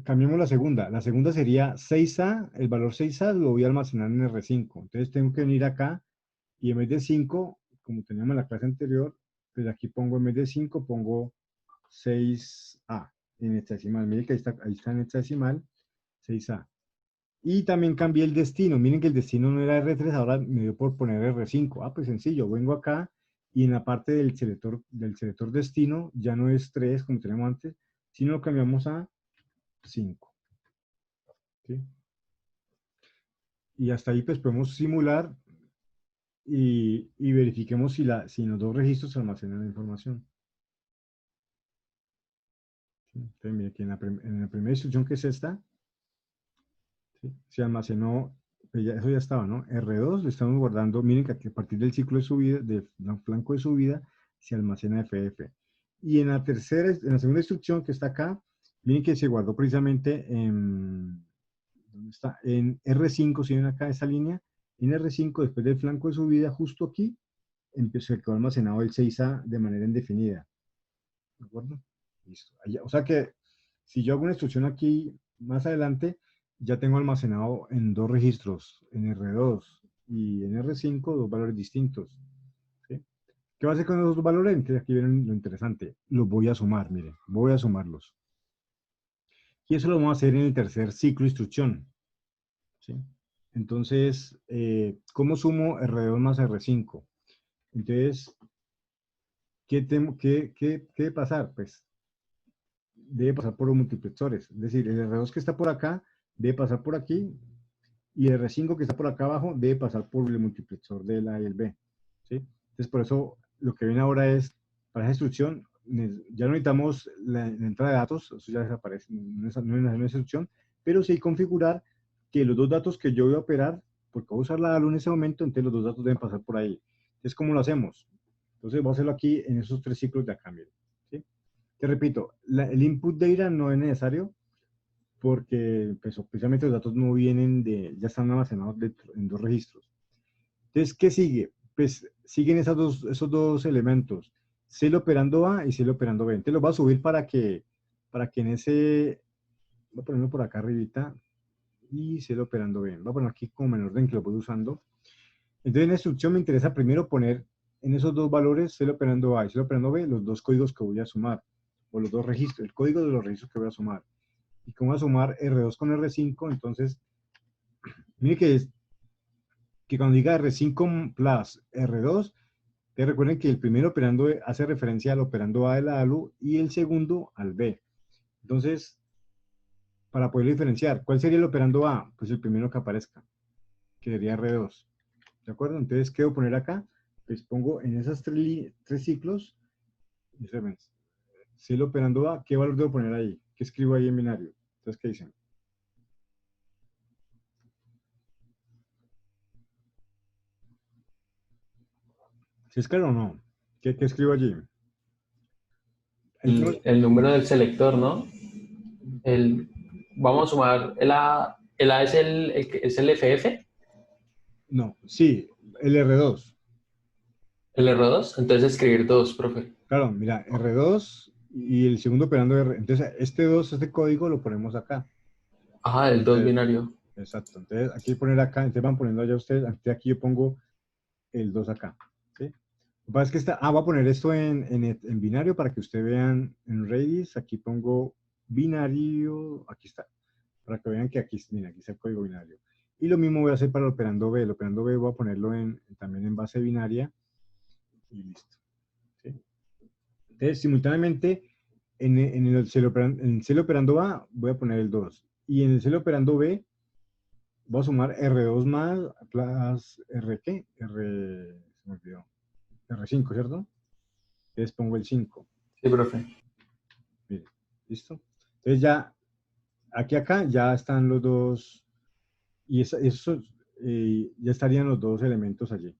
Cambiemos la segunda. La segunda sería 6A, el valor 6A lo voy a almacenar en R5. Entonces tengo que venir acá y en vez de 5, como teníamos en la clase anterior, pues aquí pongo en vez de 5, pongo 6A en hexadecimal. Miren que ahí está en hexadecimal, 6A. Y también cambié el destino. Miren que el destino no era R3, ahora me dio por poner R5. Pues sencillo, vengo acá y en la parte del selector destino ya no es 3 como teníamos antes, sino lo cambiamos a 5. ¿Sí? Y hasta ahí pues podemos simular y verifiquemos si en los dos registros se almacenan la información. ¿Sí? Entonces, mire que en la primera instrucción, que es esta, ¿sí? Se almacenó, pues eso ya estaba, ¿no? R2 le estamos guardando, miren que aquí a partir del ciclo de subida, del flanco de subida, se almacena FF. Y en la segunda instrucción que está acá, miren que se guardó precisamente ¿dónde está? En R5, si ven acá esta línea, en R5 después del flanco de subida, justo aquí, se quedó almacenado el 6A de manera indefinida. ¿De acuerdo? Listo. O sea que si yo hago una instrucción aquí más adelante, ya tengo almacenado en 2 registros, en R2 y en R5, 2 valores distintos. ¿Sí? ¿Qué va a hacer con esos 2 valores? Entonces aquí viene lo interesante. Los voy a sumar, miren, voy a sumarlos. Y eso lo vamos a hacer en el tercer ciclo de instrucción. ¿Sí? Entonces, ¿cómo sumo R2 más R5? Entonces, ¿qué debe pasar? Pues debe pasar por los multiplexores. Es decir, el R2 que está por acá debe pasar por aquí y el R5 que está por acá abajo debe pasar por el multiplexor del A y el B. ¿Sí? Entonces, por eso lo que viene ahora es, para esa instrucción, ya no necesitamos la entrada de datos, eso ya desaparece, no es una instrucción, pero sí configurar que los 2 datos que yo voy a operar, porque voy a usar la ALU en ese momento, entonces los 2 datos deben pasar por ahí. Entonces, ¿cómo lo hacemos? Entonces, voy a hacerlo aquí en esos 3 ciclos de acá, miren. ¿Sí? Te repito, el input data no es necesario porque pues, precisamente los datos no vienen ya están almacenados en 2 registros. Entonces, ¿qué sigue? Pues siguen esos dos elementos, cel operando A y cel operando B. Entonces los voy a subir para que en ese, voy a ponerlo por acá arribita, y cel operando B. Voy a poner aquí como en orden que lo voy usando. Entonces en la instrucción me interesa primero poner en esos 2 valores, cel operando A y cel operando B, los 2 códigos que voy a sumar, o los 2 registros, el código de los registros que voy a sumar. Y como voy a sumar R2 con R5, entonces, mire que cuando diga R5 plus R2, te recuerden que el primer operando hace referencia al operando A de la ALU y el segundo al B. Entonces, para poder diferenciar, ¿cuál sería el operando A? Pues el primero que aparezca, que sería R2. ¿De acuerdo? Entonces, ¿qué debo poner acá? Pues pongo en esos 3 ciclos, si el operando A, ¿qué valor debo poner ahí? ¿Qué escribo ahí en binario? Entonces, ¿qué dicen? ¿Sí es claro o no? ¿Qué escribo allí? El número del selector, ¿no? Vamos a sumar el A es es el FF, No, sí, el R2. el R2, entonces escribir 2, profe. Claro, mira, R2 y el segundo operando R. Entonces, este código lo ponemos acá. Ajá, el 2 Entonces, binario. exacto. Entonces, aquí poner acá, entonces van poniendo allá ustedes, aquí yo pongo el 2 acá. ¿Sí? Lo que pasa es que voy a poner esto en binario para que ustedes vean en Redis. Aquí pongo binario, aquí está. Para que vean que aquí, mira, aquí está el código binario. Y lo mismo voy a hacer para el operando B. El operando B voy a ponerlo también en base binaria y listo. ¿Sí? Entonces, simultáneamente, en el cel operando A voy a poner el 2. Y en el cel operando B voy a sumar R2 más R, ¿qué? Se me olvidó. R5, ¿cierto? Entonces pongo el 5. Sí, profe. Mire, ¿listo? Entonces ya, acá, ya están los dos, y ya estarían los dos elementos allí.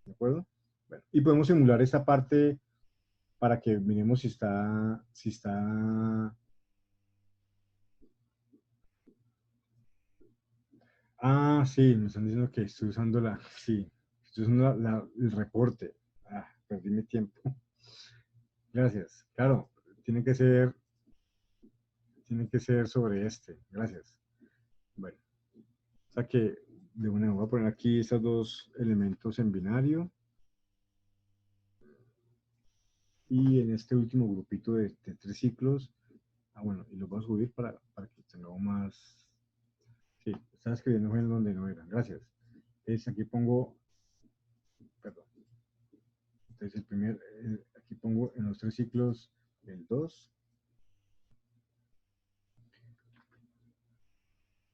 ¿De acuerdo? Bueno, y podemos simular esta parte para que miremos si está. Ah, sí, me están diciendo que estoy usando sí, estoy usando el reporte. Ah, perdí mi tiempo. Gracias. Claro, tiene que ser, tiene que ser sobre este. Gracias. Bueno, o sea que de una voy a poner aquí estos dos elementos en binario. Y en este último grupito de 3 ciclos, bueno, y los voy a subir para que tengamos más. Sí, estaba escribiendo en donde no era. Gracias. Aquí pongo, perdón. Entonces aquí pongo en los 3 ciclos el 2.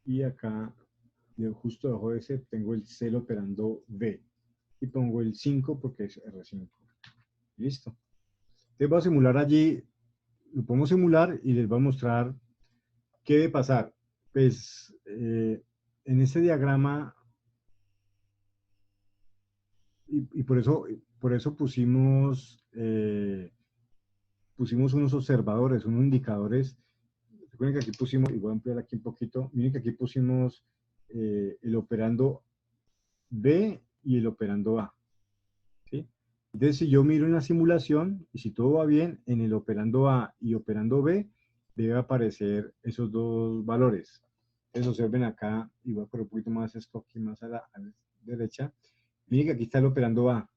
Y acá, justo debajo de ese, tengo el cel operando B. Y pongo el 5 porque es R5. Listo. Entonces voy a simular allí, lo podemos simular y les voy a mostrar qué debe pasar. Pues en este diagrama, y por eso pusimos unos observadores, unos indicadores. Recuerden que aquí pusimos, y voy a ampliar aquí un poquito, miren que aquí pusimos el operando B y el operando A. ¿Sí? Entonces, si yo miro en la simulación, y si todo va bien, en el operando A y operando B, debe aparecer esos dos valores. Entonces, observen acá, y voy a poner un poquito más esto aquí más a la derecha. Miren que aquí está el operando A.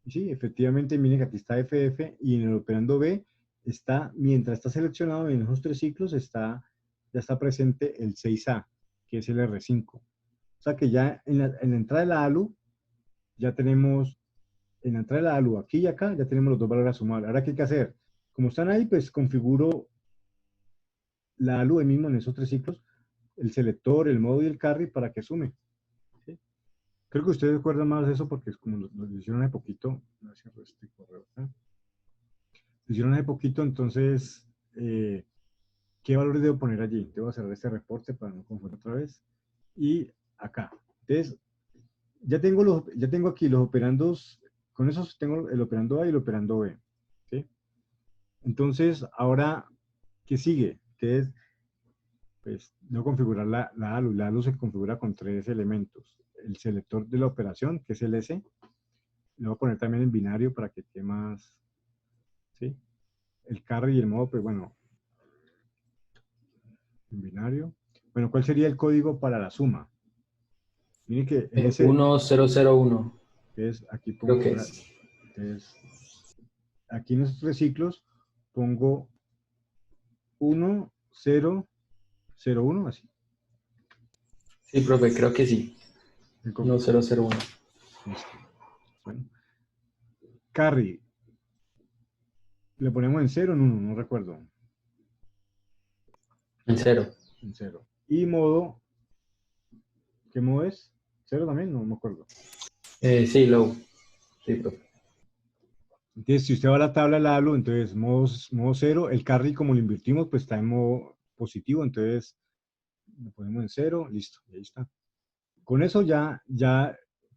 Y sí, efectivamente, miren que aquí está FF, y en el operando B está, mientras está seleccionado en esos 3 ciclos, ya está presente el 6A, que es el R5. O sea que ya en la entrada de la ALU, ya tenemos en la entrada de la ALU, aquí y acá, ya tenemos los dos valores a sumar. Ahora, ¿qué hay que hacer? Como están ahí, pues configuro la ALU ahí mismo en esos 3 ciclos, el selector, el modo y el carry para que sume. ¿Sí? Creo que ustedes recuerdan más de eso porque es como lo hicieron hace poquito. No cierro este correo acá. Lo hicieron hace poquito, entonces, ¿qué valores debo poner allí? Debo cerrar este reporte para no confundir otra vez. Y acá. Entonces, ya tengo aquí los operandos, con esos tengo el operando A y el operando B. ¿Sí? Entonces, ahora, ¿qué sigue? Que es, pues, no configurar la ALU. La ALU se configura con 3 elementos. El selector de la operación, que es el S. Lo voy a poner también en binario para que quede más, ¿sí? El carry y el modo, pues bueno, en binario. Bueno, ¿cuál sería el código para la suma? Miren que en ese, 1001, aquí creo pongo, que es. entonces, aquí en estos 3 ciclos pongo 1, 0, 0, 1, así. Sí, profe, creo que sí. 1001. Listo. Bueno. Carry, le ponemos en 0 o en 1, no recuerdo. En 0. En 0. Y modo, ¿qué modo es? ¿0 también? No me acuerdo. Sí, low. Sí, profe. Entonces, si usted va a la tabla de la ALU, entonces modo 0, el carry como lo invertimos, pues está en modo positivo, entonces lo ponemos en 0, listo, y ahí está. Con eso ya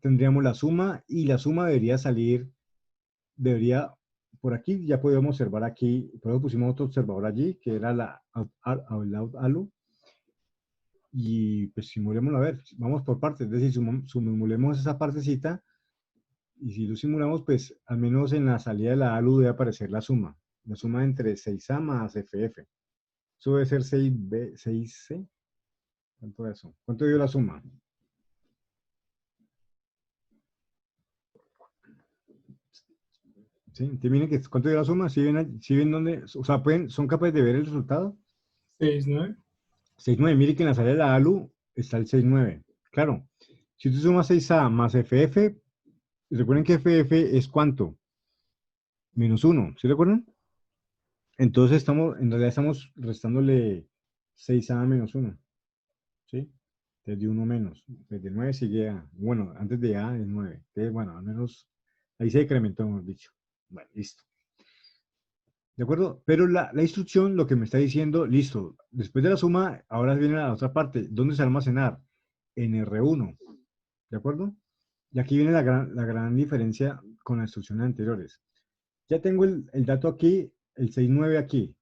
tendríamos la suma, y la suma debería salir debería, por aquí ya podemos observar aquí, por eso pusimos otro observador allí, que era la out ALU, y pues simulémoslo a ver, vamos por partes, es decir, simulemos esa partecita, y si lo simulamos, pues al menos en la salida de la ALU debe aparecer la suma entre 6A más FF. Eso debe ser 6B, 6C. ¿Cuánto es eso? ¿Cuánto dio la suma? ¿Sí? Miren que ¿cuánto dio la suma? ¿Sí ven dónde? O sea, ¿son capaces de ver el resultado? 6, 9. 6,9. Mire que en la salida de la ALU está el 6,9. Claro, si tú sumas 6A más FF, recuerden que FF es ¿cuánto? -1, ¿sí recuerdan? Entonces en realidad estamos restándole 6A menos 1, ¿sí? Desde 1 menos. Desde 9 sigue A. Bueno, antes de A es 9. Entonces, bueno, al menos ahí se decrementó, hemos dicho. Bueno, listo. ¿De acuerdo? Pero la instrucción lo que me está diciendo, listo, después de la suma, ahora viene la otra parte. ¿Dónde se va a almacenar? En R1. ¿De acuerdo? Y aquí viene la gran diferencia con las instrucciones anteriores. Ya tengo el dato aquí, el 6,9 aquí.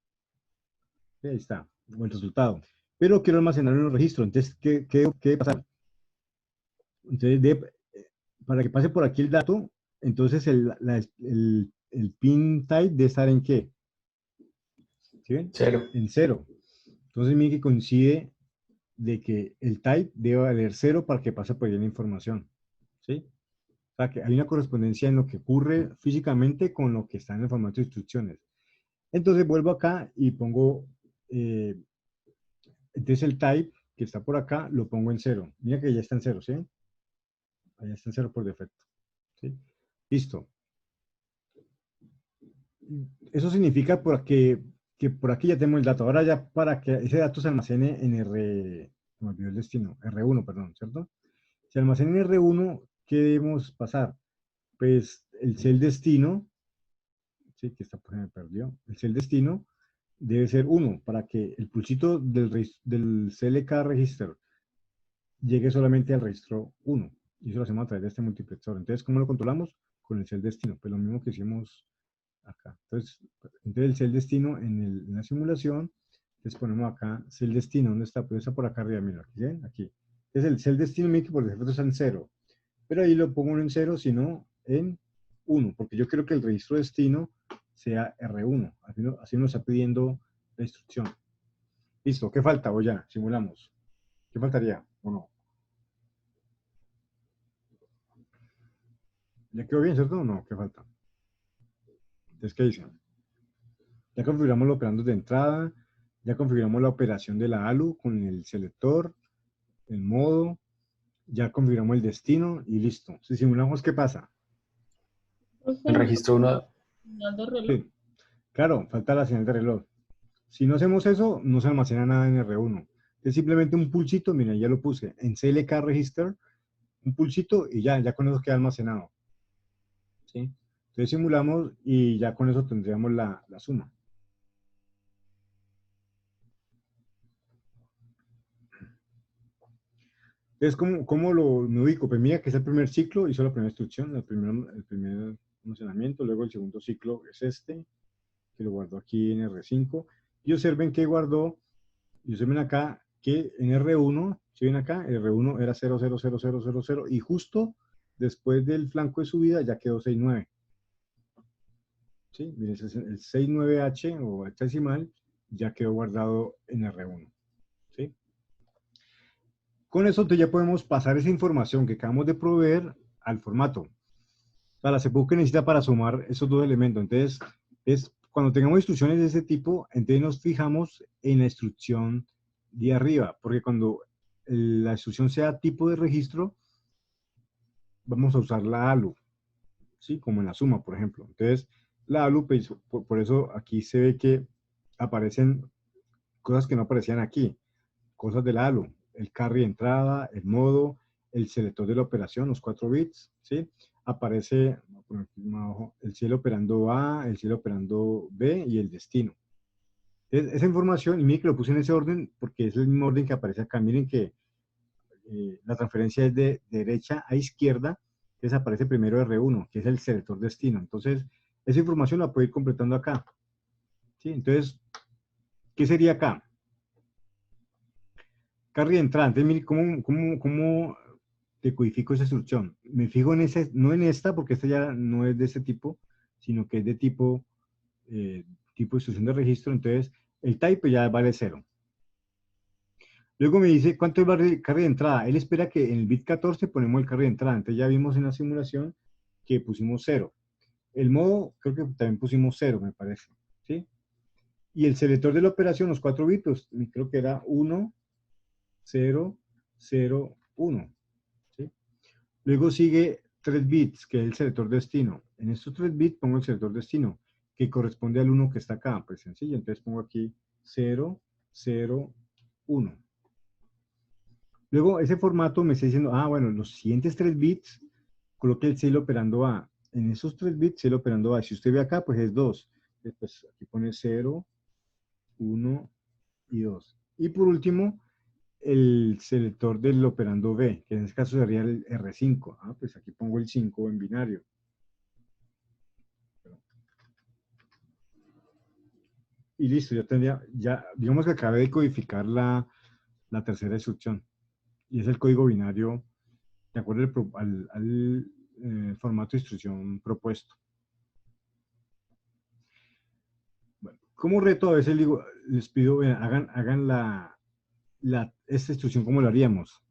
Ahí está, o el resultado. Pero quiero almacenarlo en los registros. Entonces, ¿qué debe pasar? Entonces, para que pase por aquí el dato, entonces el pin type debe estar en ¿qué? ¿Sí ven? 0. En 0. Entonces, miren que coincide de que el type debe valer 0 para que pase por ahí la información. ¿Sí? O sea, que hay una correspondencia en lo que ocurre físicamente con lo que está en el formato de instrucciones. Entonces, vuelvo acá y pongo, entonces el type que está por acá, lo pongo en 0. Mira que ya está en 0, ¿sí? Allá está en 0 por defecto. ¿Sí? Listo. Eso significa que por aquí ya tenemos el dato. Ahora ya para que ese dato se almacene en me olvidó el destino, R1, perdón, ¿cierto? Si almacena en R1, ¿qué debemos pasar? Pues el cel destino, sí, que esta página me perdió, el cel destino debe ser 1 para que el pulsito del CLK register llegue solamente al registro 1. Y eso lo hacemos a través de este multiplexor. Entonces, ¿cómo lo controlamos? Con el cel destino, pues lo mismo que hicimos acá. Entonces el cel destino en la simulación, les ponemos acá cel destino. ¿Dónde está? Pues está por acá arriba, mira, aquí, ¿ven? Aquí. Es el cel destino, mira que por defecto está en 0. Pero ahí lo pongo no en 0, sino en 1, porque yo quiero que el registro destino sea R1. Así nos está pidiendo la instrucción. Listo, ¿qué falta? O ya, simulamos. ¿Qué faltaría? ¿O no? ¿Ya quedó bien, cierto? ¿O no? ¿Qué falta? Entonces, ¿qué dicen? Ya configuramos los operandos de entrada, ya configuramos la operación de la ALU con el selector, el modo, ya configuramos el destino y listo. Si simulamos, ¿qué pasa? El registro 1, Señal de reloj. Sí, claro, falta la señal de reloj. Si no hacemos eso, no se almacena nada en R1. Es simplemente un pulsito, mira, ya lo puse, en CLK Register, un pulsito y ya con eso queda almacenado. ¿Sí? Entonces simulamos y ya con eso tendríamos la suma. Entonces, ¿cómo me ubico? Pues mira que es el primer ciclo, hizo la primera instrucción, el primer almacenamiento, luego el segundo ciclo es este, que lo guardó aquí en R5. Y observen que guardó, y observen acá que en R1, si ven acá, R1 era 0,00000 y justo después del flanco de subida ya quedó 6,9. ¿Sí? Miren, el 6,9H o hexadecimal ya quedó guardado en R1. ¿Sí? Con eso ya podemos pasar esa información que acabamos de proveer al formato. Para la CPU que necesita para sumar esos dos elementos. Entonces, cuando tengamos instrucciones de ese tipo, entonces nos fijamos en la instrucción de arriba, porque cuando la instrucción sea tipo de registro, vamos a usar la ALU, ¿sí? Como en la suma, por ejemplo. Entonces, la ALU, pues, por eso aquí se ve que aparecen cosas que no aparecían aquí, cosas de la ALU, el carry de entrada, el modo, el selector de la operación, los 4 bits, ¿sí? Aparece el cielo operando A, el cielo operando B y el destino. Entonces, esa información, y miren que lo puse en ese orden porque es el mismo orden que aparece acá. Miren que la transferencia es de derecha a izquierda, entonces aparece primero R1, que es el selector destino. Entonces, esa información la puede ir completando acá. ¿Sí? Entonces, ¿qué sería acá? Carry de entrada. Entonces, mire cómo decodifico esa instrucción. Me fijo en esa, no en esta, porque esta ya no es de ese tipo, sino que es de tipo instrucción de registro. Entonces, el type ya vale 0. Luego me dice, ¿cuánto es el carry de entrada? Él espera que en el bit 14 ponemos el carry de entrada. Entonces, ya vimos en la simulación que pusimos 0. El modo, creo que también pusimos 0, me parece. ¿Sí? Y el selector de la operación, los 4 bits, creo que era 1, 0, 0, 1. ¿Sí? Luego sigue 3 bits, que es el selector destino. En estos 3 bits pongo el selector destino, que corresponde al 1 que está acá. Pues sencillo, entonces pongo aquí 0, 0, 1. Luego ese formato me está diciendo, bueno, los siguientes 3 bits, coloque el cel operando A. En esos 3 bits, cel operando A. Si usted ve acá, pues es 2. Pues aquí pone 0, 1 y 2. Y por último, el selector del operando B, que en este caso sería el R5. Pues aquí pongo el 5 en binario. Y listo, ya tendría, digamos que acabé de codificar la tercera instrucción. Y es el código binario de acuerdo al formato de instrucción propuesto. Bueno, como reto, a veces les pido, hagan esta instrucción como lo haríamos.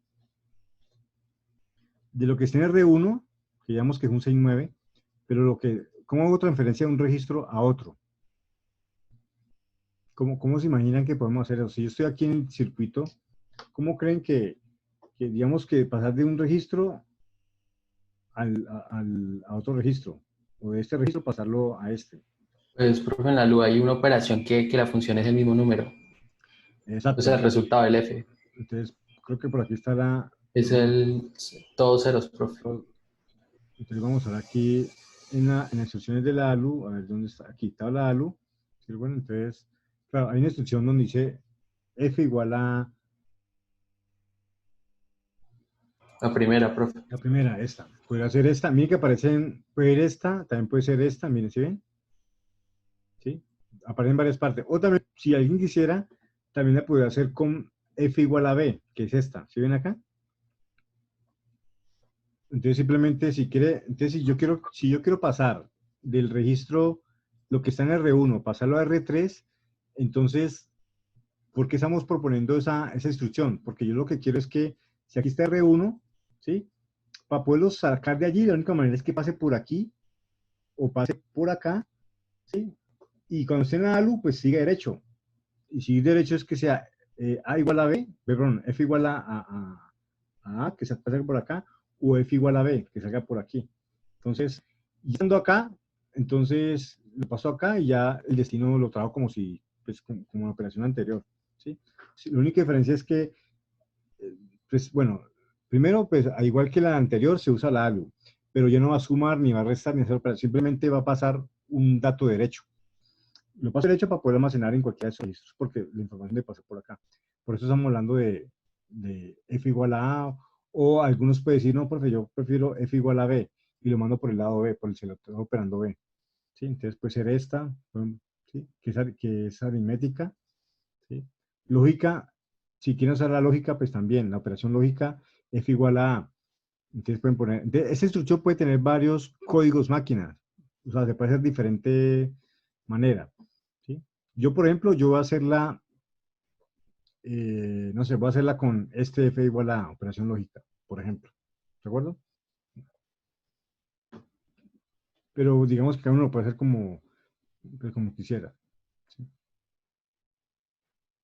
De lo que está en R1, que digamos que es un 6.9, pero ¿cómo hago transferencia de un registro a otro? ¿Cómo se imaginan que podemos hacer eso? Si yo estoy aquí en el circuito, ¿cómo creen que digamos que pasar de un registro a otro registro? O de este registro pasarlo a este. Pues, profe, en la luz hay una operación que la función es el mismo número. O Exacto. sea, el resultado del F. Entonces, creo que por aquí está Es el todos ceros, profe. entonces vamos a ver aquí en las instrucciones de la ALU, a ver dónde está, aquí está la ALU. ¿Sí? Bueno, entonces, claro, hay una instrucción donde dice F igual a La primera, profe. la primera, esta. Puede ser esta, miren que aparecen, puede ir esta, también puede ser esta, miren, ¿sí ven? ¿Sí? Aparecen varias partes. O también, si alguien quisiera, también la puede hacer con F igual a B, que es esta. ¿Sí ven acá? Entonces simplemente si quiere, entonces si yo quiero pasar del registro, lo que está en R1, pasarlo a R3, entonces, ¿por qué estamos proponiendo esa instrucción? Porque yo lo que quiero es que, si aquí está R1, ¿sí? Para poderlo sacar de allí, la única manera es que pase por aquí, o pase por acá, ¿sí? Y cuando esté en la ALU, pues siga derecho. Y si derecho es que sea A igual a B, perdón, F igual a, que se pase por acá, o F igual a B, que salga por aquí. Entonces, yendo acá, entonces lo paso acá y ya el destino lo trabajo como si, pues, como la operación anterior. ¿Sí? Sí, la única diferencia es que, pues, bueno, primero, pues, al igual que la anterior, se usa la ALU, pero ya no va a sumar, ni va a restar, ni a hacer operación, simplemente va a pasar un dato derecho. Lo paso derecho para poder almacenar en cualquiera de esos registros, porque la información le pasó por acá. Por eso estamos hablando de F igual a A, o algunos pueden decir, no, profe, yo prefiero F igual a B, y lo mando por el lado B, por el selector operando B. ¿Sí? Entonces puede ser esta, ¿sí? que es aritmética. ¿Sí? Lógica, si quieren usar la lógica, pues también, la operación lógica, F igual a A. Entonces pueden poner, esta instrucción puede tener varios códigos máquinas, o sea, se puede hacer de diferente manera. ¿Sí? Yo, por ejemplo, yo voy a hacerla, no sé, voy a hacerla con este F igual a operación lógica, por ejemplo. ¿De acuerdo? Pero digamos que cada uno lo puede hacer como, pues, como quisiera. ¿Sí?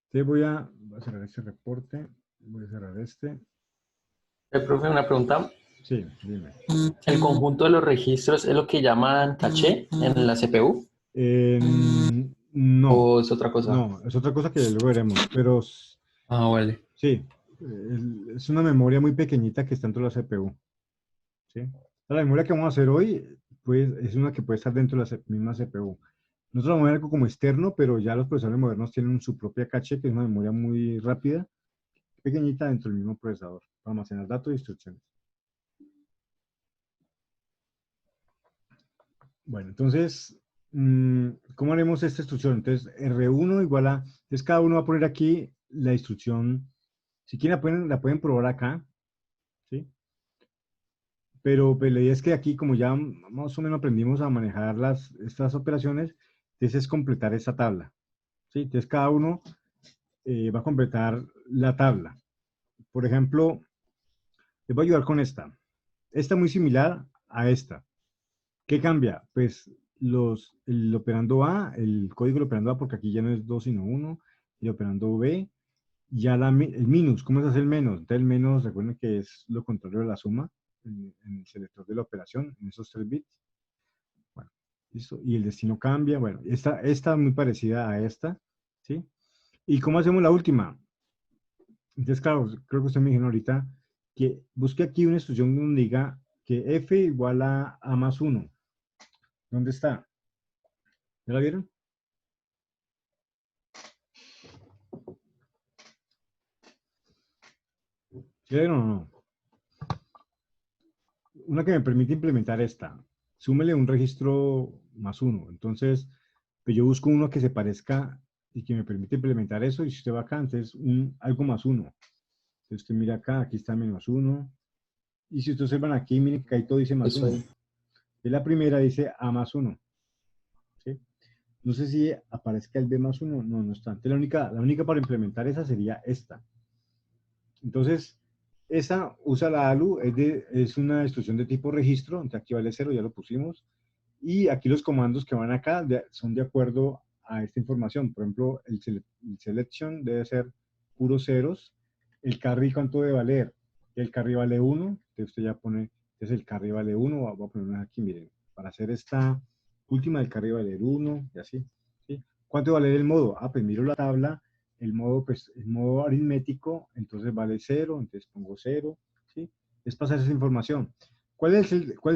Entonces voy a cerrar este reporte, voy a cerrar este. Profe, una pregunta. Sí, dime. ¿El conjunto de los registros es lo que llaman caché en la CPU? No, ¿O es otra cosa? no, es otra cosa que luego veremos, pero Vale. sí, es una memoria muy pequeñita que está dentro de la CPU. ¿Sí? La memoria que vamos a hacer hoy, pues, es una que puede estar dentro de la misma CPU. Nosotros la vamos a ver algo como externo, pero ya los procesadores modernos tienen su propia caché, que es una memoria muy rápida, pequeñita dentro del mismo procesador, para almacenar datos e instrucciones. Bueno, entonces, ¿cómo haremos esta instrucción? Entonces, R1 igual a... Entonces, cada uno va a poner aquí la instrucción. Si quieren, la pueden probar acá, ¿sí? Pero pues, la idea es que aquí, como ya más o menos aprendimos a manejar estas operaciones, entonces es completar esta tabla, ¿sí? Entonces, cada uno va a completar la tabla. Por ejemplo, les voy a ayudar con esta. Esta muy similar a esta. ¿Qué cambia? Pues el operando A, el código del operando A, porque aquí ya no es 2 sino 1, el operando B, ya el minus, ¿cómo se hace el menos? Entonces el menos, recuerden que es lo contrario de la suma en el selector de la operación, en esos 3 bits. Bueno, listo. Y el destino cambia. Bueno, esta es muy parecida a esta, ¿sí? ¿Y cómo hacemos la última? Entonces, claro, creo que usted me dijo ahorita que busque aquí una instrucción donde diga que f igual a más 1. ¿Dónde está? ¿Ya la vieron? ¿Sí la vieron o no? Una que me permite implementar esta. Súmele un registro más 1. Entonces, pues yo busco uno que se parezca y que me permite implementar eso. Y si usted va acá, entonces algo más 1. Entonces usted mira acá, aquí está menos 1. Y si ustedes observan aquí, miren que ahí todo dice más Eso 1. ahí. Y la primera dice A más 1. ¿Sí? No sé si aparezca el B más 1. No, no está. Entonces la única para implementar esa sería esta. Entonces, esa usa la ALU, es una instrucción de tipo registro, entonces aquí vale 0, ya lo pusimos. Y aquí los comandos que van acá son de acuerdo a esta información. Por ejemplo, el selection debe ser puros ceros. El carry, ¿cuánto debe valer? El carry vale 1, entonces usted ya pone, entonces el carry vale 1, voy a poner una aquí, miren, para hacer esta última, el carry vale 1, y así. ¿Sí? ¿Cuánto vale el modo? Ah, pues miro la tabla, el modo, pues, el modo aritmético, entonces vale 0, entonces pongo 0, ¿sí? Es pasar esa información. ¿Cuál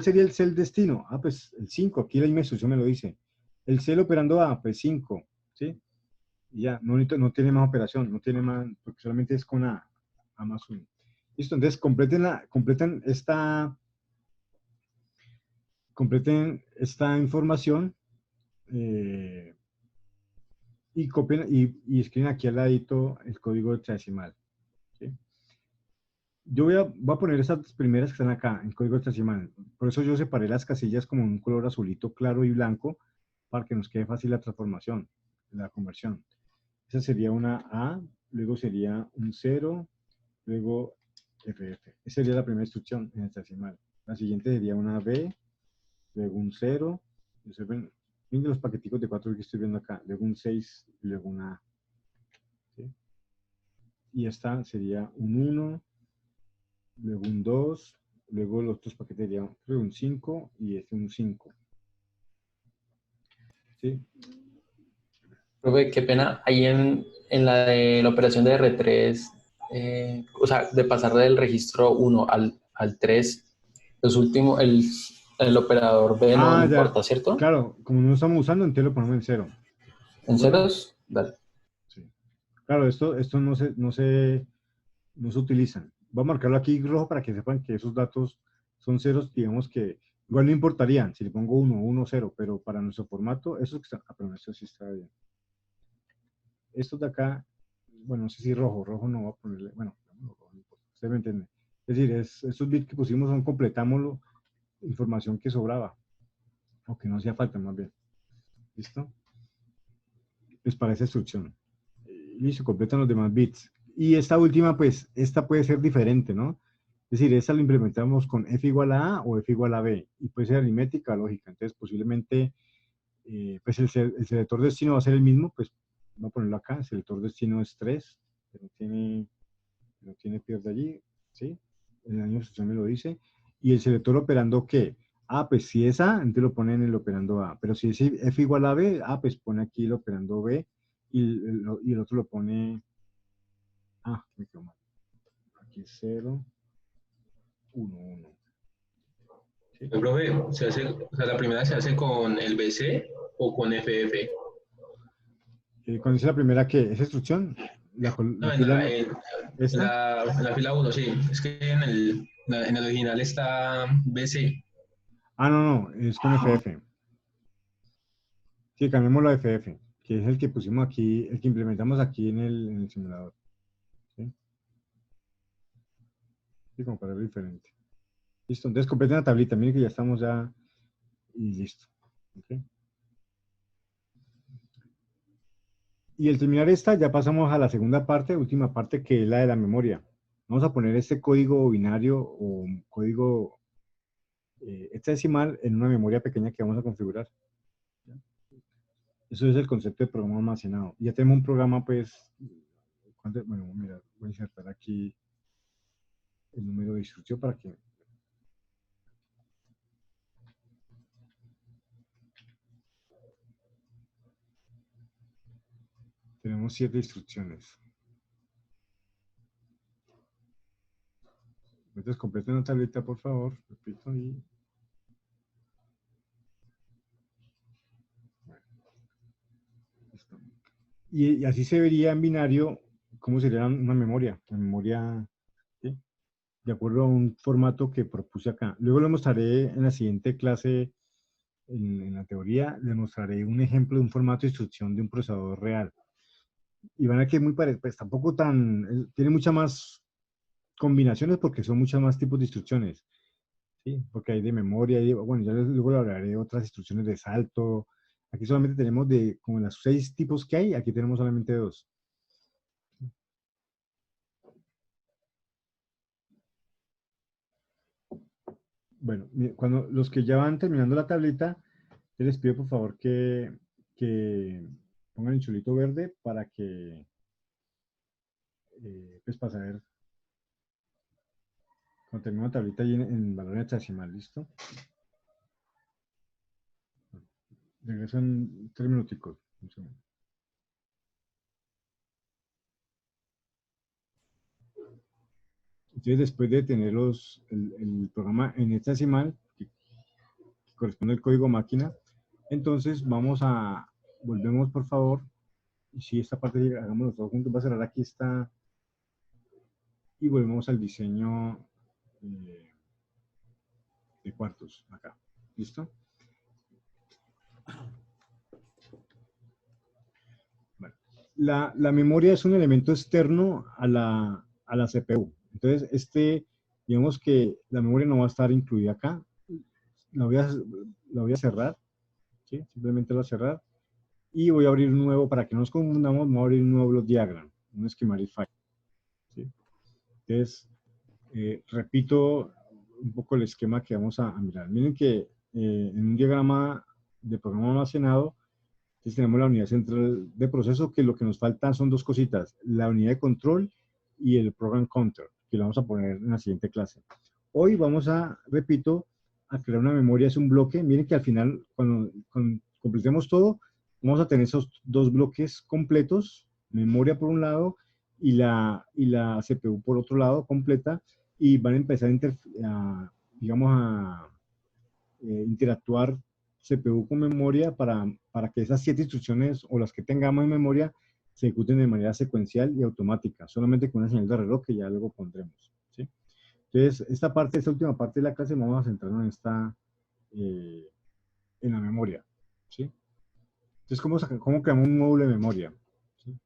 sería el cel destino? Ah, pues el 5, aquí la misma instrucción me lo dice. El cel operando A, pues 5, ¿sí? Y ya, no tiene más operación, no tiene más, porque solamente es con A más 1. Listo, entonces completen esta información y copien y escriben aquí al ladito el código hexadecimal. ¿Sí? Yo voy a poner estas primeras que están acá en código hexadecimal. Por eso yo separé las casillas como un color azulito claro y blanco para que nos quede fácil la transformación, la conversión. Esa sería una A, luego sería un 0, luego FF. Esa sería la primera instrucción en hexadecimal. La siguiente sería una B, luego un 0. Observen los paqueticos de 4 que estoy viendo acá. Luego un 6 y luego una A. ¿Sí? Y esta sería un 1, luego un 2, luego los otros paquetes serían un 5 y este un 5. ¿Sí? Profe, qué pena. Ahí en la operación de R3, o sea, de pasar del registro 1 al 3, los últimos, el operador B no Ya. importa, ¿cierto? Claro, como no lo estamos usando, entonces lo ponemos en 0. ¿De ¿En acuerdo? ceros? Dale. Sí. Claro, esto no se utilizan. Voy a marcarlo aquí rojo para que sepan que esos datos son ceros, digamos que igual no importarían si le pongo 1, 1, 0, pero para nuestro formato, esos que están, pero esto sí está bien. Estos de acá, bueno, no sé si rojo no voy a ponerle, bueno, ustedes me entienden. Es decir, estos bits que pusimos son completamos información que sobraba, o que no hacía falta más bien. ¿Listo? Pues para esa instrucción. Listo, completan los demás bits. Y esta última, pues, esta puede ser diferente, ¿no? Es decir, esta lo implementamos con f igual a A o f igual a B. Y puede ser aritmética o lógica. Entonces, posiblemente, pues el selector destino va a ser el mismo. Pues, voy a ponerlo acá. El selector destino es 3. Que no tiene pierde allí. ¿Sí? En la misma instrucción me lo dice. Y el selector operando, ¿qué? Ah, pues si es A, entonces lo pone en el operando A. Pero si es f igual a B, pues pone aquí el operando B. Y el otro lo pone... me quedo mal. Aquí 0, 1, 1. ¿Sí? Profe, o sea, la primera se hace con el BC o con FF. Cuando dice la primera, ¿qué? ¿Esa instrucción? La No, fila, ¿esta? en la fila 1, sí. Es que en el original está BC. No, es con FF. Sí, cambiamos la FF, que es el que pusimos aquí, el que implementamos aquí en el simulador. ¿Sí? Sí, como para verlo diferente. Listo, entonces completen la tablita. Miren que ya estamos ya y listo. ¿Ok? Y al terminar esta, ya pasamos a la segunda parte, última parte, que es la de la memoria. Vamos a poner este código binario o código hexadecimal en una memoria pequeña que vamos a configurar. Eso es el concepto de programa almacenado. Ya tenemos un programa, pues, bueno, mira, voy a insertar aquí el número de instrucción para que... Tenemos 7 instrucciones. Entonces, completen una tablita, por favor. Repito, y... Listo. Y así se vería en binario cómo sería una memoria. La memoria, ¿sí? De acuerdo a un formato que propuse acá. Luego le mostraré en la siguiente clase, en la teoría, le mostraré un ejemplo de un formato de instrucción de un procesador real. Y van a ver que es muy parecido, pues tampoco tan, tiene muchas más combinaciones porque son muchas más tipos de instrucciones, ¿sí? Porque hay de memoria, bueno, ya luego le hablaré de otras instrucciones de salto. Aquí solamente tenemos de, como las 6 tipos que hay, aquí tenemos solamente 2. Bueno, cuando los que ya van terminando la tablita, yo les pido por favor que pongan el chulito verde para que, pues para saber, cuando termine la tablita ahí en valor hexadecimal, ¿listo? Regreso en 3 minuticos. Un segundo. Entonces, después de tener el programa en hexadecimal, que corresponde al código máquina, entonces volvemos por favor, y si esta parte hagámoslo todos juntos, va a cerrar aquí esta, y volvemos al diseño de cuartos, acá, ¿listo? Bueno, la memoria es un elemento externo a la CPU. Entonces, digamos que la memoria no va a estar incluida acá. La voy a cerrar, ¿sí? Simplemente la voy a cerrar. Y voy a abrir un nuevo, para que no nos confundamos, voy a abrir un nuevo block diagram, un schematic file, ¿sí? Entonces, repito un poco el esquema que vamos a mirar. Miren que en un diagrama de programa almacenado, entonces tenemos la unidad central de proceso, que lo que nos falta son 2 cositas, la unidad de control y el program counter, que lo vamos a poner en la siguiente clase. Hoy vamos repito, a crear una memoria, es un bloque. Miren que al final, cuando completemos todo, vamos a tener esos 2 bloques completos, memoria por un lado y la CPU por otro lado, completa, y van a empezar digamos, a interactuar CPU con memoria para que esas 7 instrucciones o las que tengamos en memoria se ejecuten de manera secuencial y automática, solamente con una señal de reloj que ya luego pondremos, ¿sí? Entonces, esta última parte de la clase vamos a centrarnos eh, en la memoria, ¿sí? Entonces, ¿cómo creamos un módulo de memoria? ¿Sí?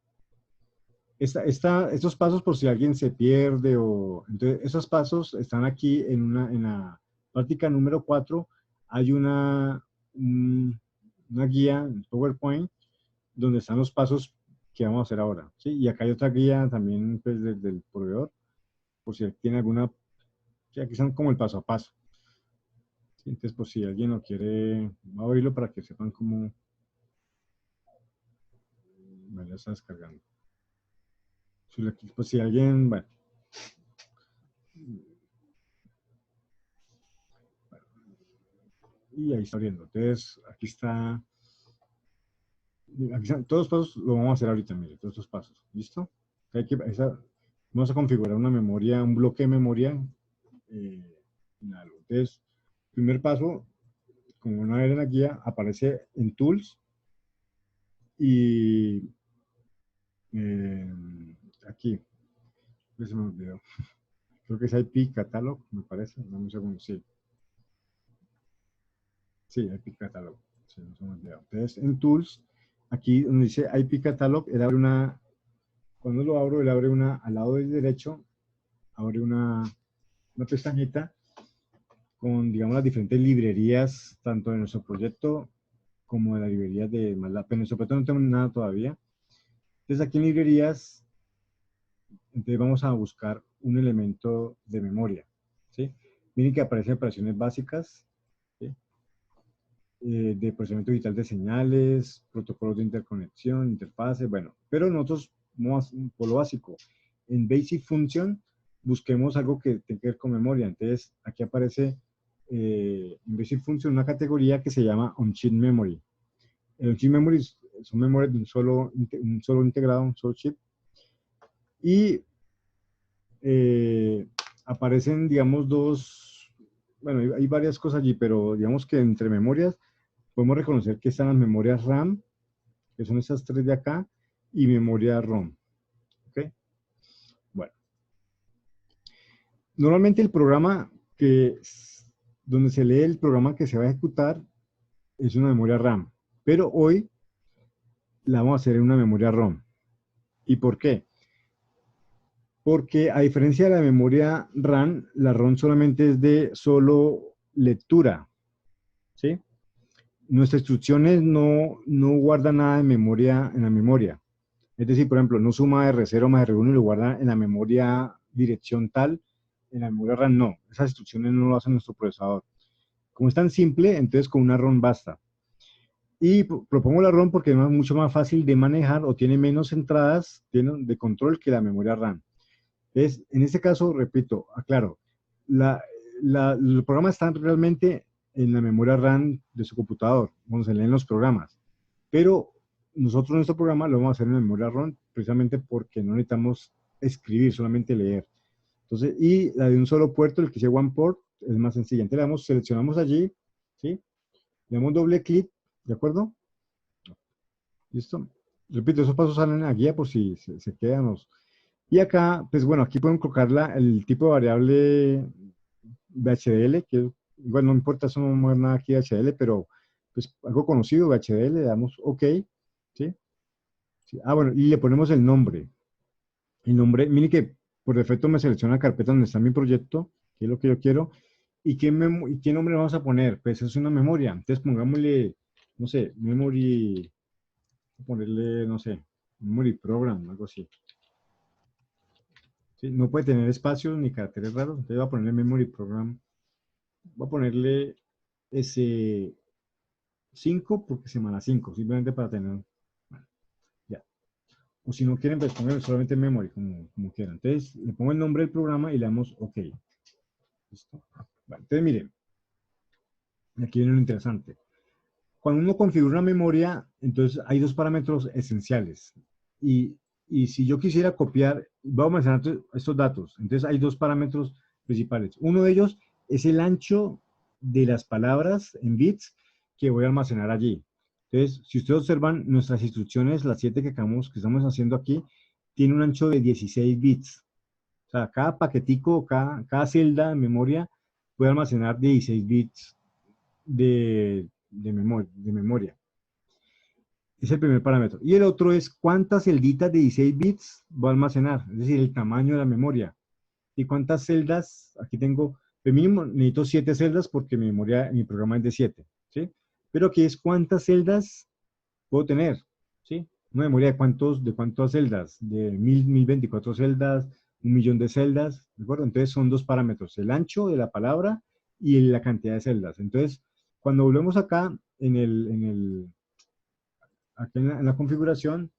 Estos pasos, por si alguien se pierde, entonces esos pasos están aquí en la práctica número 4. Hay una guía en PowerPoint donde están los pasos que vamos a hacer ahora, ¿sí? Y acá hay otra guía también, pues, del proveedor, por si tiene alguna, sí, aquí están como el paso a paso, ¿sí? Entonces, por si alguien lo quiere, voy a abrirlo para que sepan cómo, bueno, ya está descargando. Pues si alguien, bueno, y ahí está abriendo. Entonces, aquí están todos los pasos, lo vamos a hacer ahorita, mire, todos estos pasos. ¿Listo? Vamos a configurar una memoria, un bloque de memoria en algo. Entonces, primer paso, como van a ver en la guía, aparece en Tools y aquí, se me olvidó. Creo que es IP Catalog, me parece. Dame un segundo, sí. Sí, IP Catalog. se nos ha olvidado. Entonces, en Tools, aquí donde dice IP Catalog, él abre una, cuando lo abro, él abre una, al lado del derecho, abre una pestañita con, digamos, las diferentes librerías, tanto de nuestro proyecto como de la librería de MATLAB. Pero en nuestro proyecto no tenemos nada todavía. Entonces, aquí en librerías, entonces vamos a buscar un elemento de memoria, ¿sí? Miren que aparecen operaciones básicas, ¿sí? De procesamiento digital de señales, protocolos de interconexión, interfaces, bueno. Pero nosotros, por lo básico, en Basic Function, busquemos algo que tenga que ver con memoria. Entonces, aquí aparece en Basic Function una categoría que se llama On-Chip Memory. El On-Chip Memory son memorias de un solo integrado, un solo chip. Y aparecen, digamos, bueno, hay varias cosas allí, pero digamos que entre memorias podemos reconocer que están las memorias RAM, que son esas tres de acá, y memoria ROM. ¿Ok? Bueno. Normalmente el programa donde se lee el programa que se va a ejecutar es una memoria RAM, pero hoy la vamos a hacer en una memoria ROM. ¿Y por qué? Porque a diferencia de la memoria RAM, la ROM solamente es de solo lectura, ¿sí? Nuestras instrucciones no guardan nada en la memoria. Es decir, por ejemplo, no suma R0 más R1 y lo guarda en la memoria dirección tal, en la memoria RAM no. Esas instrucciones no lo hace nuestro procesador. Como es tan simple, entonces con una ROM basta. Y propongo la ROM porque es mucho más fácil de manejar o tiene menos entradas de control que la memoria RAM. Entonces, en este caso, repito, aclaro, los programas están realmente en la memoria RAM de su computador, donde se leen los programas. Pero nosotros nuestro programa lo vamos a hacer en la memoria ROM precisamente porque no necesitamos escribir, solamente leer. Entonces, y la de un solo puerto, el que dice One Port, es más sencilla. Entonces, seleccionamos allí, ¿sí? Le damos doble clic, ¿de acuerdo? ¿Listo? Repito, esos pasos salen en la guía por si se quedan. Y acá, pues bueno, aquí podemos colocar el tipo de variable VHDL, que igual no importa, eso no vamos a ver nada aquí de HDL, pero pues algo conocido, VHDL, le damos OK, ¿sí? Sí. Ah, bueno, y le ponemos el nombre. El nombre, mire que por defecto me selecciona la carpeta donde está mi proyecto, que es lo que yo quiero. ¿Y qué nombre vamos a poner? Pues es una memoria. Entonces pongámosle, no sé, memory, ponerle, no sé, memory program, algo así. ¿Sí? No puede tener espacios ni caracteres raros, entonces voy a ponerle memory program. Voy a ponerle S5 porque semana 5, simplemente para tener, bueno, ya. O si no quieren, pues pongan solamente memory, como quieran. Entonces le pongo el nombre del programa y le damos OK. ¿Listo? Bueno, entonces miren, aquí viene lo interesante. Cuando uno configura una memoria, entonces hay dos parámetros esenciales. Y si yo quisiera copiar, vamos a mencionar estos datos. Entonces hay dos parámetros principales. Uno de ellos es el ancho de las palabras en bits que voy a almacenar allí. Entonces, si ustedes observan nuestras instrucciones, las 7 que estamos haciendo aquí, tiene un ancho de 16 bits. O sea, cada paquetico, cada celda de memoria puede almacenar 16 bits de memoria. Es el primer parámetro. Y el otro es cuántas celditas de 16 bits voy a almacenar, es decir, el tamaño de la memoria. Y cuántas celdas, aquí tengo, de mínimo necesito 7 celdas porque mi programa es de 7, ¿sí? Pero aquí es cuántas celdas puedo tener, ¿sí? Una memoria de cuántas celdas, de 1024 celdas, 1.000.000 de celdas, ¿de acuerdo? Entonces son dos parámetros, el ancho de la palabra y la cantidad de celdas. Entonces, cuando volvemos acá aquí en la configuración,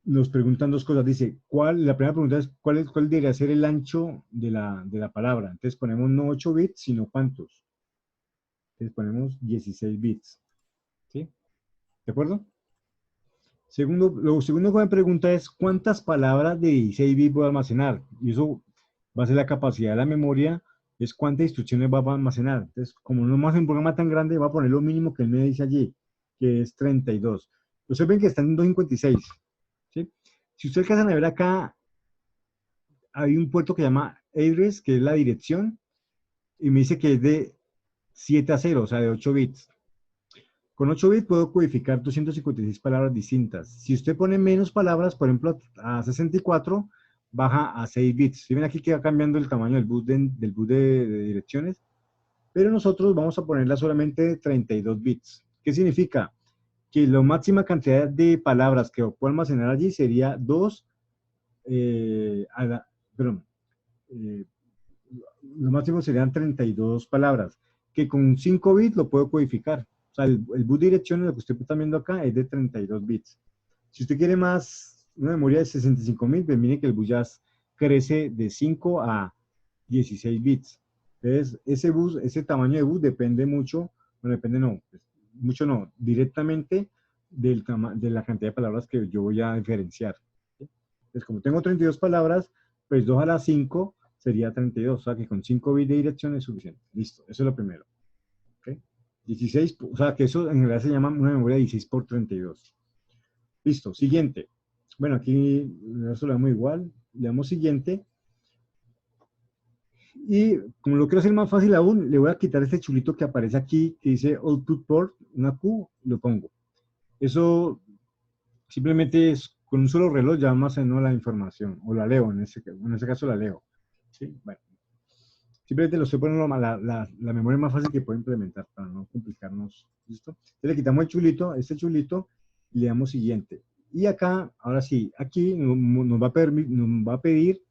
nos preguntan dos cosas. Dice, la primera pregunta es, ¿cuál debería ser el ancho de la palabra? Entonces ponemos no 8 bits, sino ¿cuántos? Entonces ponemos 16 bits. ¿Sí? ¿De acuerdo? Lo segundo que me pregunta es, ¿cuántas palabras de 16 bits voy a almacenar? Y eso va a ser la capacidad de la memoria, es cuántas instrucciones va a almacenar. Entonces, como no más un programa tan grande, va a poner lo mínimo que él me dice allí, que es 32. Ustedes ven que están en 256. ¿Sí? Si ustedes alcanzan a ver acá, hay un puerto que se llama address, que es la dirección, y me dice que es de 7 a 0, o sea, de 8 bits. Con 8 bits puedo codificar 256 palabras distintas. Si usted pone menos palabras, por ejemplo, a 64, baja a 6 bits. Si ven aquí que va cambiando el tamaño del bus de direcciones, pero nosotros vamos a ponerla solamente 32 bits. ¿Qué significa? Que la máxima cantidad de palabras que puedo almacenar allí sería 2, perdón, lo máximo serían 32 palabras, que con 5 bits lo puedo codificar. O sea, el bus de direcciones, lo que usted está viendo acá, es de 32 bits. Si usted quiere más, una memoria de 65.000, pues mire que el bus ya crece de 5 a 16 bits. Entonces, ese tamaño de bus depende mucho, no depende no, pues, mucho no, directamente de la cantidad de palabras que yo voy a diferenciar. ¿Sí? Entonces, como tengo 32 palabras, pues 2 a la 5 sería 32, o sea que con 5 bits de dirección es suficiente. Listo, eso es lo primero. ¿Okay? 16, o sea que eso en realidad se llama una memoria de 16 por 32. Listo, siguiente. Bueno, aquí eso le damos igual, le damos siguiente. Y como lo quiero hacer más fácil aún, le voy a quitar este chulito que aparece aquí, que dice Output Port, una Q, lo pongo. Eso simplemente es, con un solo reloj ya almaceno la información, o la leo, en ese caso la leo. ¿Sí? Bueno. Simplemente lo estoy poniendo la memoria más fácil que puedo implementar para no complicarnos. ¿Listo? Entonces le quitamos el chulito, este chulito, y le damos siguiente. Y acá, ahora sí, aquí nos va a pedir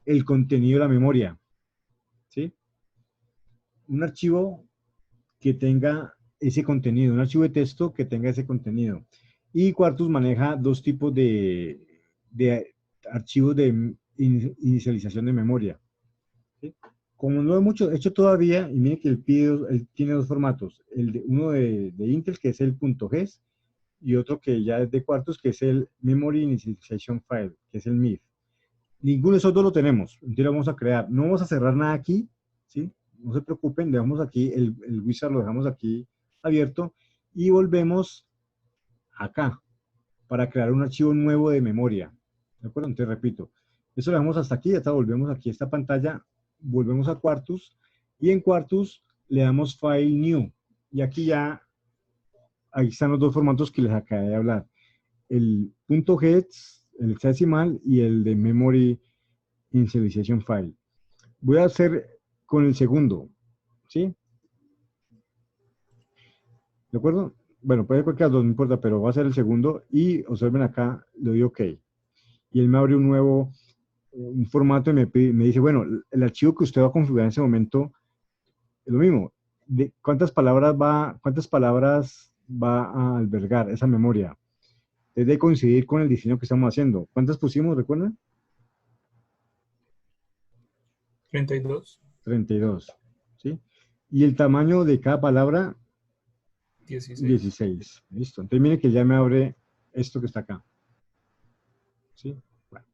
el contenido de la memoria. ¿Sí? Un archivo que tenga ese contenido, un archivo de texto que tenga ese contenido. Y Quartus maneja dos tipos de archivos de inicialización de memoria. ¿Sí? Como no lo he hecho todavía, y miren que él tiene dos formatos, uno de Intel, que es el .ges, y otro que ya es de Quartus, que es el Memory Initialization File, que es el MIF. Ninguno de esos dos lo tenemos, entonces lo vamos a crear. No vamos a cerrar nada aquí, ¿sí? No se preocupen, dejamos aquí, el wizard lo dejamos aquí abierto, y volvemos acá, para crear un archivo nuevo de memoria. ¿De acuerdo? Entonces repito, eso lo dejamos hasta aquí, hasta volvemos aquí a esta pantalla, volvemos a Quartus, y en Quartus le damos File New, y aquí ya, ahí están los dos formatos que les acabé de hablar, el .hex, el hexadecimal, y el de Memory Initialization File. Voy a hacer con el segundo, ¿sí? ¿De acuerdo? Bueno, puede cualquier dos, no importa, pero va a ser el segundo, y observen acá, le doy OK. Y él me abre un nuevo, un formato y me dice, bueno, el archivo que usted va a configurar en ese momento es lo mismo. ¿Cuántas palabras va a albergar esa memoria? Es de coincidir con el diseño que estamos haciendo. ¿Cuántas pusimos, recuerdan? 32, 32, ¿sí? Y el tamaño de cada palabra, 16. 16. Listo. Entonces miren que ya me abre esto que está acá. ¿Sí? Bueno.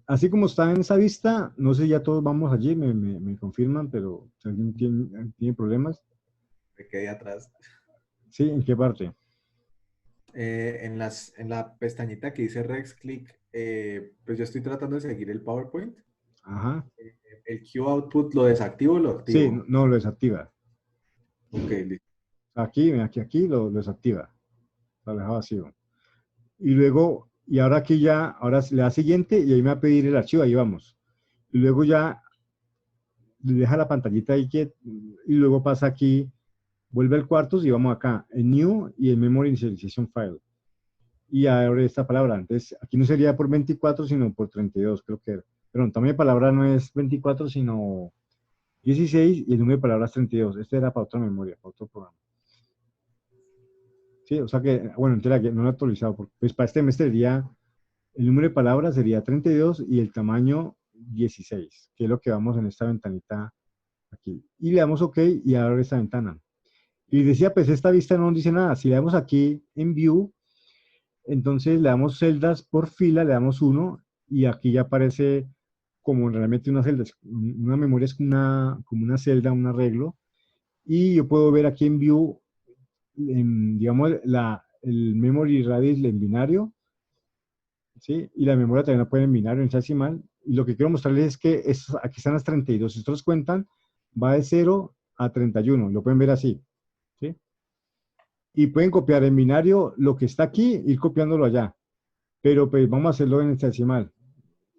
Así como está en esa vista, no sé, ya todos vamos allí, me confirman, pero si alguien tiene problemas. Me quedé atrás. ¿Sí? ¿En qué parte? En la pestañita que dice Rex Click, pues yo estoy tratando de seguir el PowerPoint. Ajá. El Q Output, ¿lo desactivo o lo Sí, activo? no, lo desactiva. Ok, listo. Aquí lo desactiva. Lo deja vacío. Y luego, y ahora aquí ya, ahora le da siguiente y ahí me va a pedir el archivo, ahí vamos. Y luego ya le deja la pantallita ahí y luego pasa aquí, vuelve al Quartus y vamos acá, en New y en Memory Initialization File. Y abre esta palabra. Entonces, aquí no sería por 24, sino por 32, creo que era. Pero el tamaño de palabra no es 24, sino 16 y el número de palabras 32. Este era para otra memoria, para otro programa. Sí, o sea que, bueno, entonces no lo he actualizado, porque pues para este mes sería, el número de palabras sería 32 y el tamaño 16, que es lo que vamos en esta ventanita aquí. Y le damos OK y abre esta ventana. Y decía, pues esta vista no nos dice nada. Si le damos aquí en View, entonces le damos celdas por fila, le damos 1 y aquí ya aparece como realmente una celda. Una memoria es como una celda, un arreglo. Y yo puedo ver aquí en View, digamos, el memory radius en binario, ¿sí? Y la memoria también la pueden en binario, en hexadecimal. Y lo que quiero mostrarles es que aquí están las 32. Si ustedes cuentan, va de 0 a 31. Lo pueden ver así. ¿Sí? Y pueden copiar en binario lo que está aquí, ir copiándolo allá. Pero pues vamos a hacerlo en hexadecimal.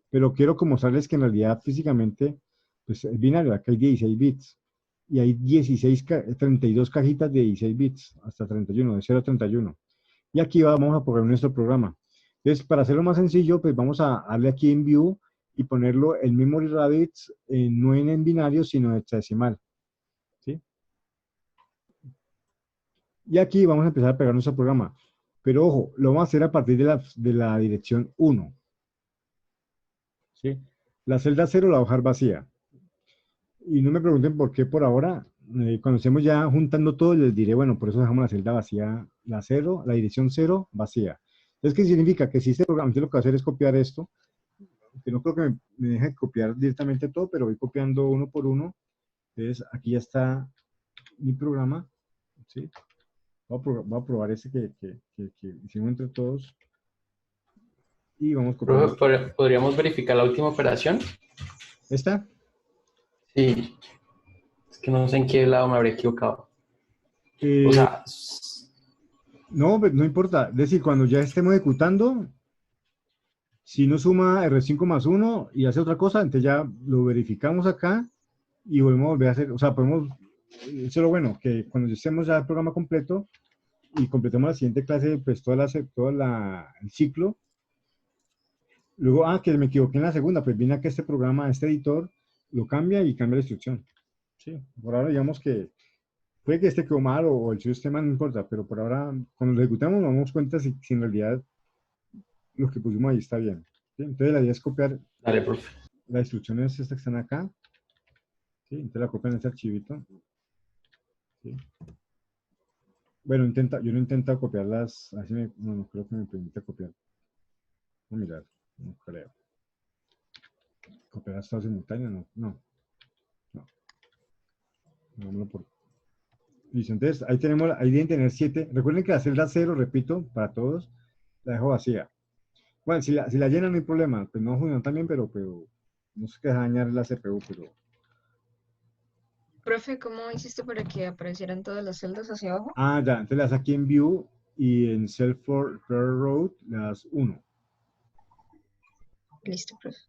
Pero quiero como mostrarles que en realidad físicamente, pues es binario, acá hay 16 bits. Y hay 32 cajitas de 16 bits, hasta 31, de 0 a 31. Y aquí vamos a poner nuestro programa. Entonces, para hacerlo más sencillo, pues vamos a darle aquí en View y ponerlo en Memory Rabbits, no en binario, sino en hexadecimal. ¿Sí? Y aquí vamos a empezar a pegar nuestro programa. Pero ojo, lo vamos a hacer a partir de la dirección 1. ¿Sí? La celda 0 la voy a dejar vacía. Y no me pregunten por qué por ahora. Cuando estemos ya juntando todo, les diré, bueno, por eso dejamos la celda vacía, la 0, la dirección 0 vacía. Entonces, ¿qué significa? Que si este programa, entonces lo que voy a hacer es copiar esto, que no creo que me deje copiar directamente todo, pero voy copiando uno por uno. Entonces, aquí ya está mi programa. ¿Sí? Voy a probar ese que hicimos entre todos. Y vamos copiando. Profe, ¿podríamos verificar la última operación? ¿Esta? Sí, es que no sé en qué lado me habré equivocado. O Eh, sea, no, pues no importa. Es decir, cuando ya estemos ejecutando, si no suma R5 más 1 y hace otra cosa, entonces ya lo verificamos acá y volvemos a volver a hacer. O sea, podemos, eso es lo bueno, que cuando ya estemos ya el programa completo y completemos la siguiente clase, pues el ciclo. Luego, que me equivoqué en la segunda, pues viene acá este programa, este editor, lo cambia y cambia la instrucción. Sí, por ahora digamos que puede que este quedó mal o el sistema no importa, pero por ahora, cuando lo ejecutamos, nos damos cuenta si en realidad lo que pusimos ahí está bien. ¿Sí? Entonces, la idea es copiar dale, profe. las instrucciones estas que están acá. ¿Sí? Entonces, la copian en este archivito. ¿Sí? Bueno, yo no he intentado copiarlas, así no creo que me permita copiar. Voy a mirar, no creo. ¿Copiar hasta simultánea? No. Hagámoslo por... Listo, entonces ahí deben tener 7. Recuerden que la celda 0, repito, para todos, la dejo vacía. Bueno, si la llenan no hay problema, pues no funcionan también, pero no sé qué dañar la CPU, pero... Profe, ¿cómo hiciste para que aparecieran todas las celdas hacia abajo? Ya, entonces las aquí en View y en Self for Road las 1. Listo, profe.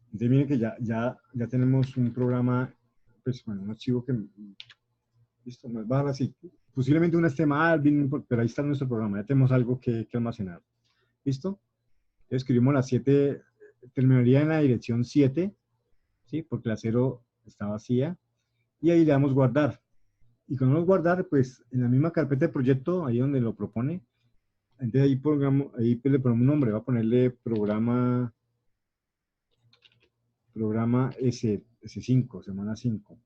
Entonces miren que ya tenemos un programa, pues bueno, un archivo que, listo, más barra así. Posiblemente una esté mal, pero ahí está nuestro programa, ya tenemos algo que almacenar. ¿Listo? Escribimos las 7, terminaría en la dirección 7, ¿sí? Porque la 0 está vacía. Y ahí le damos guardar. Y cuando vamos a guardar, pues en la misma carpeta de proyecto, ahí donde lo propone, entonces ahí pues, le ponemos un nombre, va a ponerle programa S5, semana 5.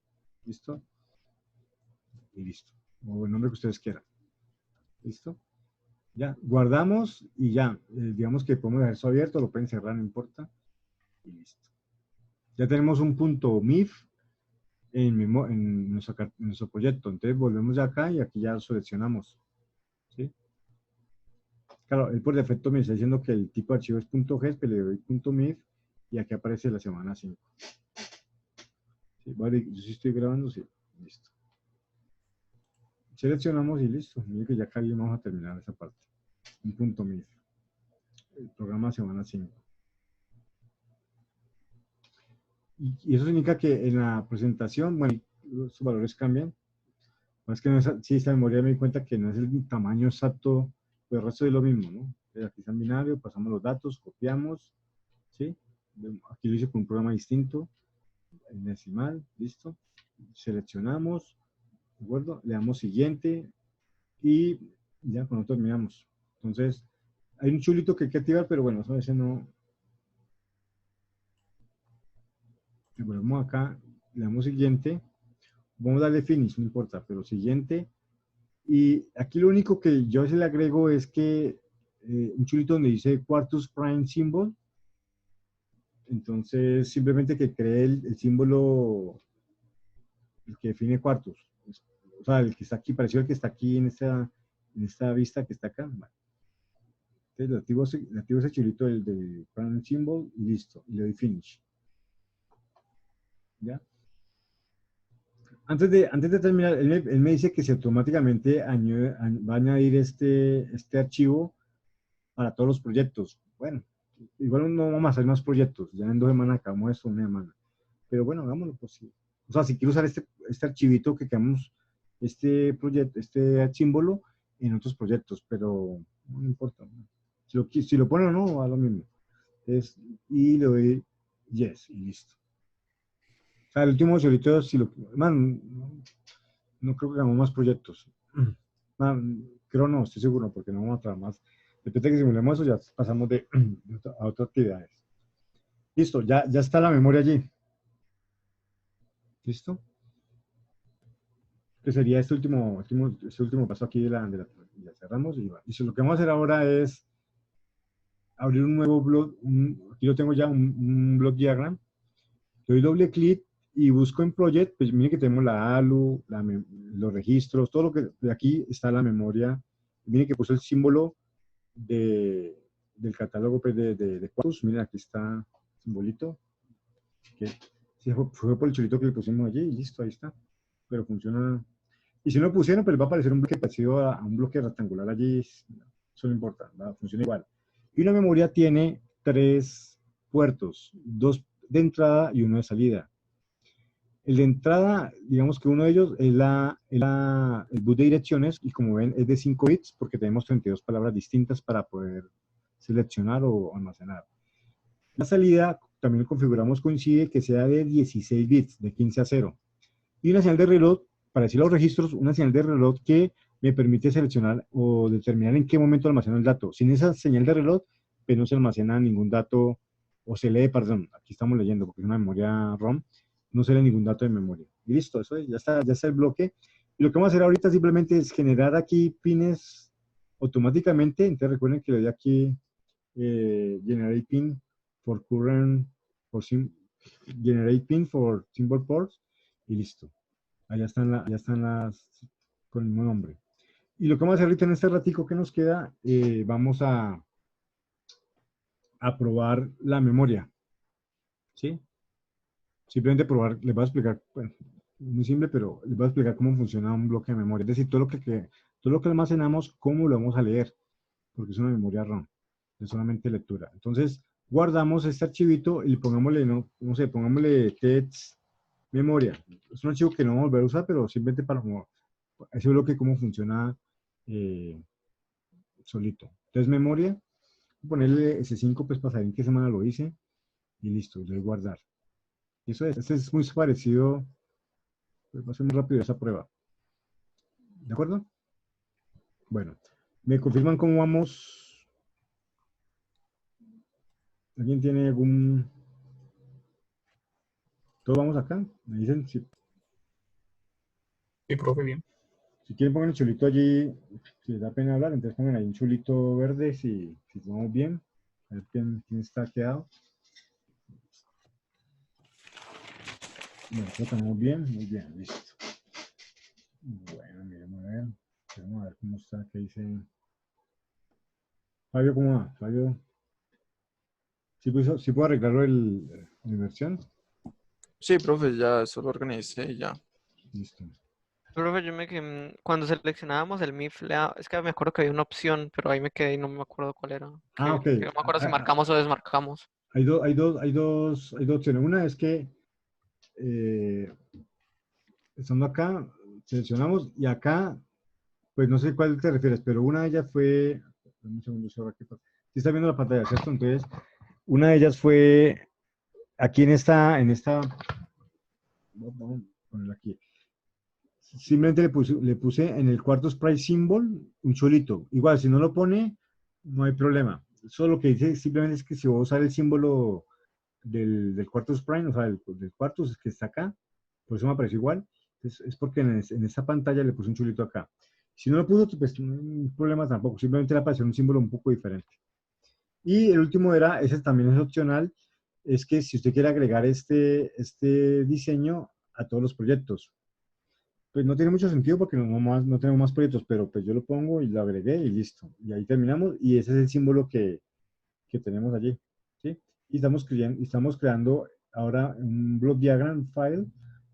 ¿Listo? Y listo. O el nombre que ustedes quieran. ¿Listo? Ya, guardamos y ya. Digamos que podemos dejar eso abierto, lo pueden cerrar, no importa. Y listo. Ya tenemos un punto .mif en nuestro proyecto. Entonces volvemos ya acá y aquí ya lo seleccionamos. ¿Sí? Claro, él por defecto me está diciendo que el tipo de archivo es .ges, pero le doy .mif y aquí aparece la semana 5. ¿Sí? Vale, yo sí estoy grabando, sí. Listo. Seleccionamos y listo. Mire que ya acá ya vamos a terminar esa parte. Un .mif. El programa semana 5. Y eso significa que en la presentación, bueno, los valores cambian. Es que no es, sí, esta memoria me di cuenta que no es el tamaño exacto, pero el resto es lo mismo, ¿no? Aquí está en binario, pasamos los datos, copiamos, ¿sí? Aquí lo hice con un programa distinto, en decimal, listo. Seleccionamos, ¿de acuerdo? Le damos siguiente y ya con esto terminamos. Entonces, hay un chulito que hay que activar, pero bueno, eso a veces no. Le ponemos acá, le damos siguiente, vamos a darle finish, no importa, pero siguiente. Y aquí lo único que yo se le agrego es que un chulito donde dice Quartus Prime Symbol. Entonces, simplemente que cree el símbolo, el que define Quartus. O sea, el que está aquí, pareció el que está aquí en esta vista que está acá. Vale. Entonces le activo ese chulito del parent symbol y listo. Y le doy finish. ¿Ya? Antes de terminar, él me dice que si automáticamente va a añadir este archivo para todos los proyectos. Bueno, igual no vamos a hacer más proyectos. Ya en 2 semanas acabamos esto, una semana. Pero bueno, hagámoslo posible. O sea, si quiero usar este archivito que quedamos, este proyecto, este símbolo en otros proyectos, pero no importa. Si lo pone o no, va lo mismo. Y le doy yes y listo. O sea, el último solito, si lo, man, no creo que hagamos más proyectos. Man, creo no, estoy seguro, porque no vamos a trabajar más. Después de que simulemos eso, ya pasamos a otras actividades. Listo, ya está la memoria allí. ¿Listo? Que sería este último paso aquí ya cerramos y va. Y lo que vamos a hacer ahora es abrir un nuevo blog, aquí lo tengo ya, un block diagram. Le doy doble clic y busco en project, pues miren que tenemos la ALU, los registros, todo lo que de aquí está la memoria. Miren que puso el símbolo del catálogo pues, de Quartus. Miren, aquí está el simbolito. Que fue por el chulito que le pusimos allí y listo, ahí está. Pero funciona. Y si no lo pusieron, pues va a aparecer un bloque parecido a un bloque rectangular allí. Eso no importa, funciona igual. Y una memoria tiene 3 puertos, 2 de entrada y 1 de salida. El de entrada, digamos que uno de ellos es el bus de direcciones y como ven es de 5 bits porque tenemos 32 palabras distintas para poder seleccionar o almacenar. La salida también lo configuramos coincide que sea de 16 bits, de 15 a 0. Y una señal de reloj, para decir los registros, una señal de reloj que me permite seleccionar o determinar en qué momento almaceno el dato. Sin esa señal de reloj, pues no se almacena ningún dato, o se lee, perdón, aquí estamos leyendo porque es una memoria ROM, no se lee ningún dato de memoria. Y listo, eso ya está el bloque. Y lo que vamos a hacer ahorita simplemente es generar aquí pines automáticamente. Entonces recuerden que le doy aquí generate pin for current, generate pin for symbol ports y listo. Allá están las con el mismo nombre. Y lo que vamos a hacer ahorita en este ratico que nos queda, vamos a probar la memoria. ¿Sí? Simplemente probar, les voy a explicar, bueno, muy simple, pero les voy a explicar cómo funciona un bloque de memoria. Es decir, todo lo que almacenamos, cómo lo vamos a leer, porque es una memoria RAM, es solamente lectura. Entonces, guardamos este archivito y pongámosle, no sé, pongámosle text memoria. Es un archivo que no vamos a volver a usar, pero simplemente para ese bloque cómo funciona solito. Entonces, memoria, ponerle S5 pues para saber en qué semana lo hice y listo, le doy guardar. Y eso este es muy parecido, pues va a ser muy rápido esa prueba. ¿De acuerdo? Bueno, ¿me confirman cómo vamos? ¿Alguien tiene algún...? ¿Todos vamos acá? Me dicen si... Sí, profe, bien. Si quieren pongan el chulito allí, si les da pena hablar, entonces pongan ahí un chulito verde si vamos bien. A ver quién está quedado. Bueno, estamos bien, muy bien, listo. Bueno, miremos a ver. Vamos a ver cómo está, qué dice. Fabio, ¿cómo va? Fabio. ¿Sí puedo arreglarlo la inversión? Sí, profe, ya eso lo organicé y ya. Listo. Profe, cuando seleccionábamos el MIF, es que me acuerdo que había una opción, pero ahí me quedé y no me acuerdo cuál era. Ah, ok. Que no me acuerdo si marcamos o desmarcamos. Hay dos opciones. Una es que estando acá, seleccionamos y acá, pues no sé cuál te refieres, pero una de ellas fue, un segundo, si está viendo la pantalla, ¿cierto? Entonces, una de ellas fue aquí en esta, vamos a ponerla aquí. Simplemente le puse en el Quartus Price Symbol un cholito. Igual, si no lo pone, no hay problema. Solo lo que dice simplemente es que si voy a usar el símbolo del Quartus Prime, o sea, del Quartus que está acá, por eso me apareció igual. Es porque en esta pantalla le puse un chulito acá. Si no lo puso, pues no hay problema tampoco. Simplemente le apareció un símbolo un poco diferente. Y el último ese también es opcional, es que si usted quiere agregar este diseño a todos los proyectos. Pues no tiene mucho sentido porque no tenemos más proyectos, pero pues yo lo pongo y lo agregué y listo. Y ahí terminamos y ese es el símbolo que tenemos allí, ¿sí? Y estamos creando ahora un block diagram file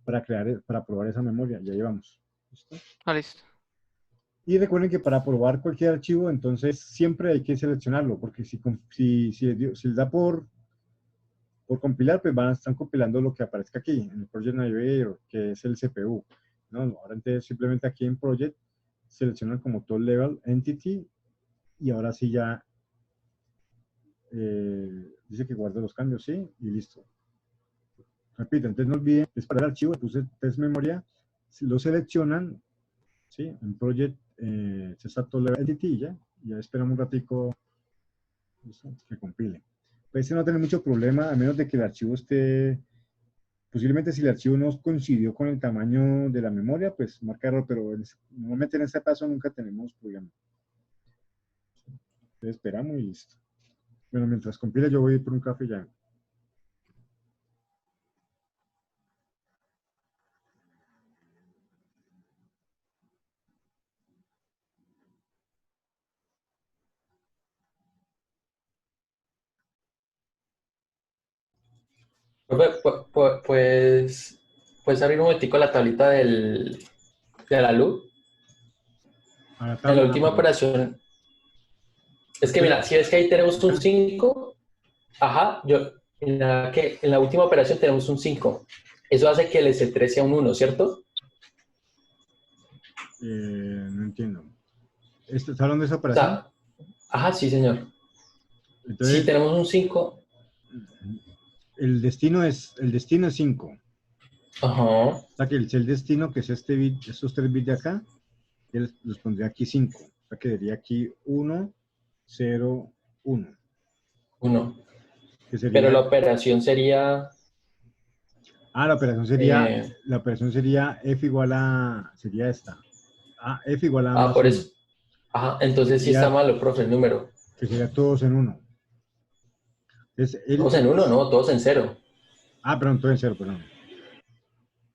para probar esa memoria. Ya llevamos. ¿Listo? Ah, listo. Y recuerden que para probar cualquier archivo, entonces siempre hay que seleccionarlo, porque si les da por compilar, pues están compilando lo que aparezca aquí, en el Project Navigator, que es el CPU. ¿No? Ahora entonces simplemente aquí en Project seleccionan como Top Level Entity y ahora sí ya dice que guarde los cambios, ¿sí? Y listo. Repito, entonces no olviden disparar el archivo, puse test memoria, si lo seleccionan, ¿sí? En Project se está Top Level Entity y ya esperamos un ratico, ¿listo? Que compile. Pues no tener mucho problema, a menos de que el archivo esté, posiblemente si el archivo no coincidió con el tamaño de la memoria, pues marca error, pero normalmente en este paso nunca tenemos problema. Entonces esperamos y listo. Bueno, mientras compila yo voy a ir por un café ya. Profe, pues, puedes abrir un momentico la tablita de la luz. A la En la tabla, última perdón. operación, es que mira, si ves que ahí tenemos un 5, ajá, en la última operación tenemos un 5. Eso hace que el S3 sea un 1, ¿cierto? No entiendo. ¿Está hablando de esa O operación? sea, ajá, sí, señor. Si Entonces, tenemos un 5, el destino es 5. ajá, O sea que el destino, que es este bit, estos 3 bits de acá, yo los pondría aquí 5. O sea que quedaría aquí 1, 0, 1. 1. Que Pero sería, la operación sería, la operación sería, eh, F igual a, sería esta. F igual a más por 1. eso, ajá, entonces sí está Sería, malo, profe, el número. que sería todos en 1. Entonces, Todos en 1, no, todos en 0. perdón, todo en 0, perdón.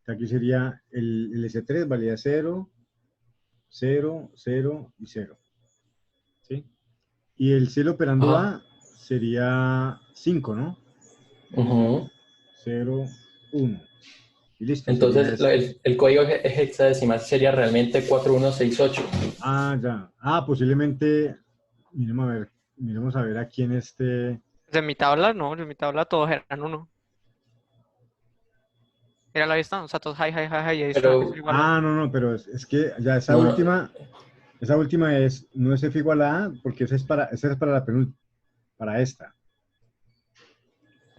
Aquí sería el S3 valía 0, 0, 0 y 0. ¿Sí? Y el cielo operando Ajá. A sería 5, ¿no? Ujú. 0, 1. Y listo, sería Entonces, eso. el código hexadecimal sería realmente 4168. Ya. Posiblemente, miremos a ver aquí en este. De mi tabla, no, de mi tabla todos eran 1. Mira la vista, o sea, todos hi, hi, hi, hi, y ahí está, es Pero, igual a 1. No, pero es que ya esa no, no, última, no es F igual a porque esa es para para esta.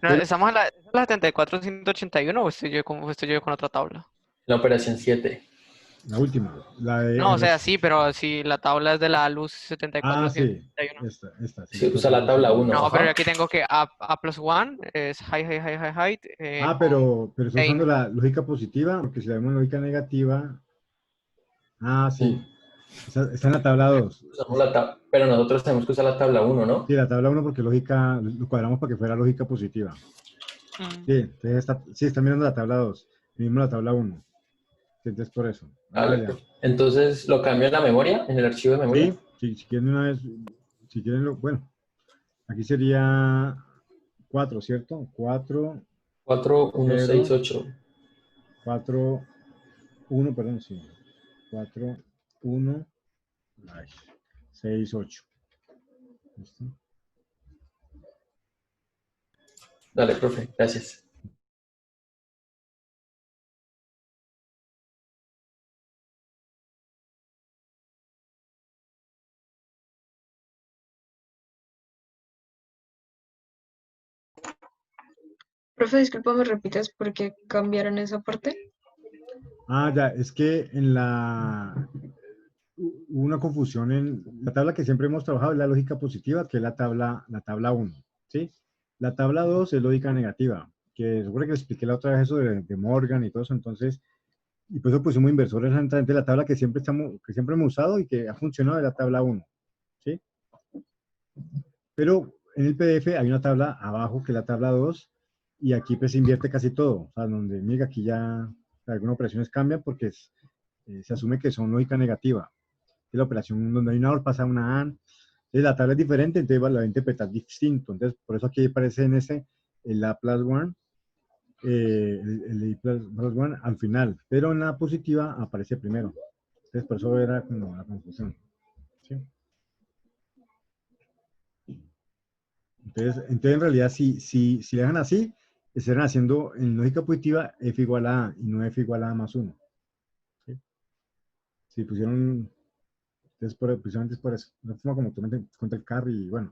No, ¿estamos en la 74.181 o estoy yo con otra tabla? la operación 7. La última, la de No, o sea, sí, pero si la tabla es de la luz sí, 74.181. esta, sí, Sí, usa la tabla 1, No, pero ajá. aquí tengo que A plus 1 es height, height, height, height, height, con Pero está usando gain. la lógica positiva, porque si la vemos lógica negativa, sí, Sí, está en la tabla 2. usamos pero nosotros tenemos que usar la tabla 1, ¿no? Sí, la tabla 1 porque lógica, lo cuadramos para que fuera lógica positiva. Mm. Sí, entonces está mirando la tabla 2, mismo la tabla 1. Entonces por eso. Vale, Ya. pues. Entonces, ¿lo cambio en la memoria, en el archivo de memoria? Sí, si quieren una vez, si quieren, bueno, aquí sería 4, ¿cierto? 4, 0, 4168. 4, 1, perdón, sí. 4, 1, 6, 8. ¿Listo? Dale, profe, gracias. Profe, disculpa, ¿me repites por qué cambiaron esa parte? Ya, es que hubo una confusión en la tabla que siempre hemos trabajado, es la lógica positiva, que es la tabla 1, ¿sí? La tabla 2 es lógica negativa, que seguro que les expliqué la otra vez eso de Morgan y todo eso, entonces, y por eso pusimos inversores entre la tabla que siempre hemos usado y que ha funcionado, es la tabla 1, ¿sí? Pero en el PDF hay una tabla abajo que es la tabla 2 y aquí pues se invierte casi todo, o sea, donde mira aquí ya algunas operaciones cambian porque se asume que son lógica negativa. Es la operación donde hay una OR pasa una AND. Entonces la tabla es diferente, entonces la va a interpretar distinto. Entonces, por eso aquí aparece en ese el A+1, el I+1 al final, pero en la positiva aparece primero. Entonces, por eso era como la confusión. ¿Sí? Entonces, en realidad, si le dejan así, estarán haciendo en lógica positiva F igual a A y no F igual a A más 1. ¿Sí? Si pusieron, entonces precisamente es por eso. No forma como tú metes cuenta el carry y bueno.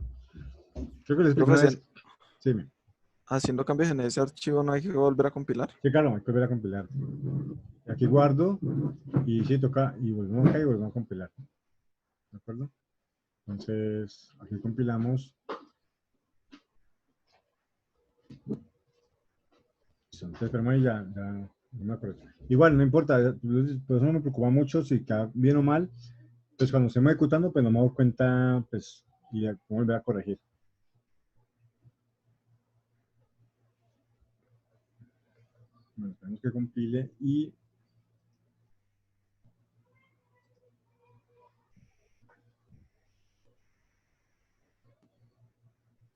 Creo que les expliqué una Profe, vez. Sí, haciendo cambios en ese archivo no hay que volver a compilar. sí, claro, hay que volver a compilar. Aquí guardo y si toca y volvemos acá y volvemos a compilar. ¿De acuerdo? Entonces, aquí compilamos. Entonces, esperemos ahí ya no me acuerdo. Igual, no importa, por eso no me preocupa mucho si queda bien o mal. Pues cuando estemos ejecutando, pues no me doy cuenta, pues, y ya cómo volver a corregir. Bueno, esperemos que compile y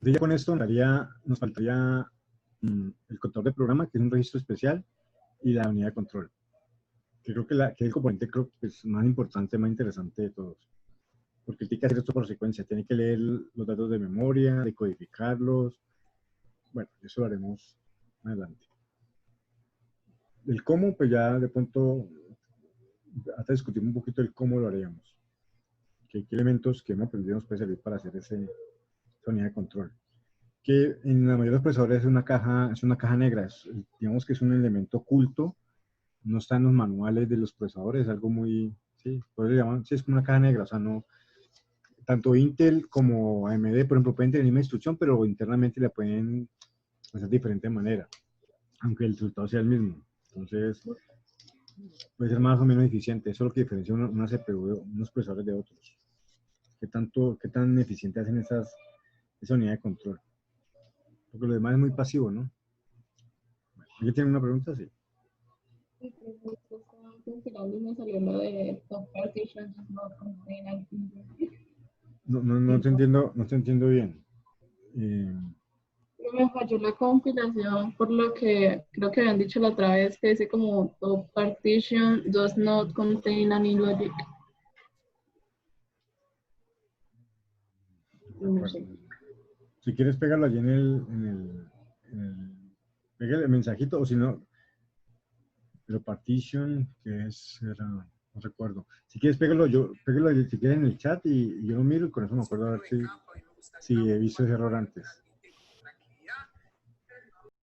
ya con esto nos faltaría el contador de programa, que es un registro especial, y la unidad de control. Que creo que es el componente que es más importante, más interesante de todos. Porque tiene que hacer esto por secuencia, tiene que leer los datos de memoria, decodificarlos. Bueno, eso lo haremos más adelante. El cómo, pues ya de pronto, hasta discutimos un poquito el cómo lo haríamos. ¿Qué elementos que hemos aprendido nos puede servir para hacer esa unidad de control? Que en la mayoría de los procesadores es una caja negra, digamos que es un elemento oculto, no está en los manuales de los procesadores, es algo muy, sí, por eso le llaman, sí, es como una caja negra, o sea, no, tanto Intel como AMD, por ejemplo, pueden tener la misma instrucción, pero internamente la pueden hacer de diferente manera, aunque el resultado sea el mismo. Entonces, puede ser más o menos eficiente, eso es lo que diferencia una CPU de unos procesadores de otros. ¿Qué tan eficiente hacen esa unidad de control? Porque lo demás es muy pasivo, ¿no? ¿Alguien tiene una pregunta? Sí. Compilando y me salió lo de top partition does not contain IP. No te entiendo bien. Me falló la compilación por lo que creo que habían dicho la otra vez que dice como top partition does not contain any logic. No sé. Si quieres pegarlo allí pégale el mensajito, o si no, pero partition, que era, no recuerdo. Si quieres pégalo si quieres en el chat y yo lo miro y con eso me acuerdo a ver si he visto ese error antes.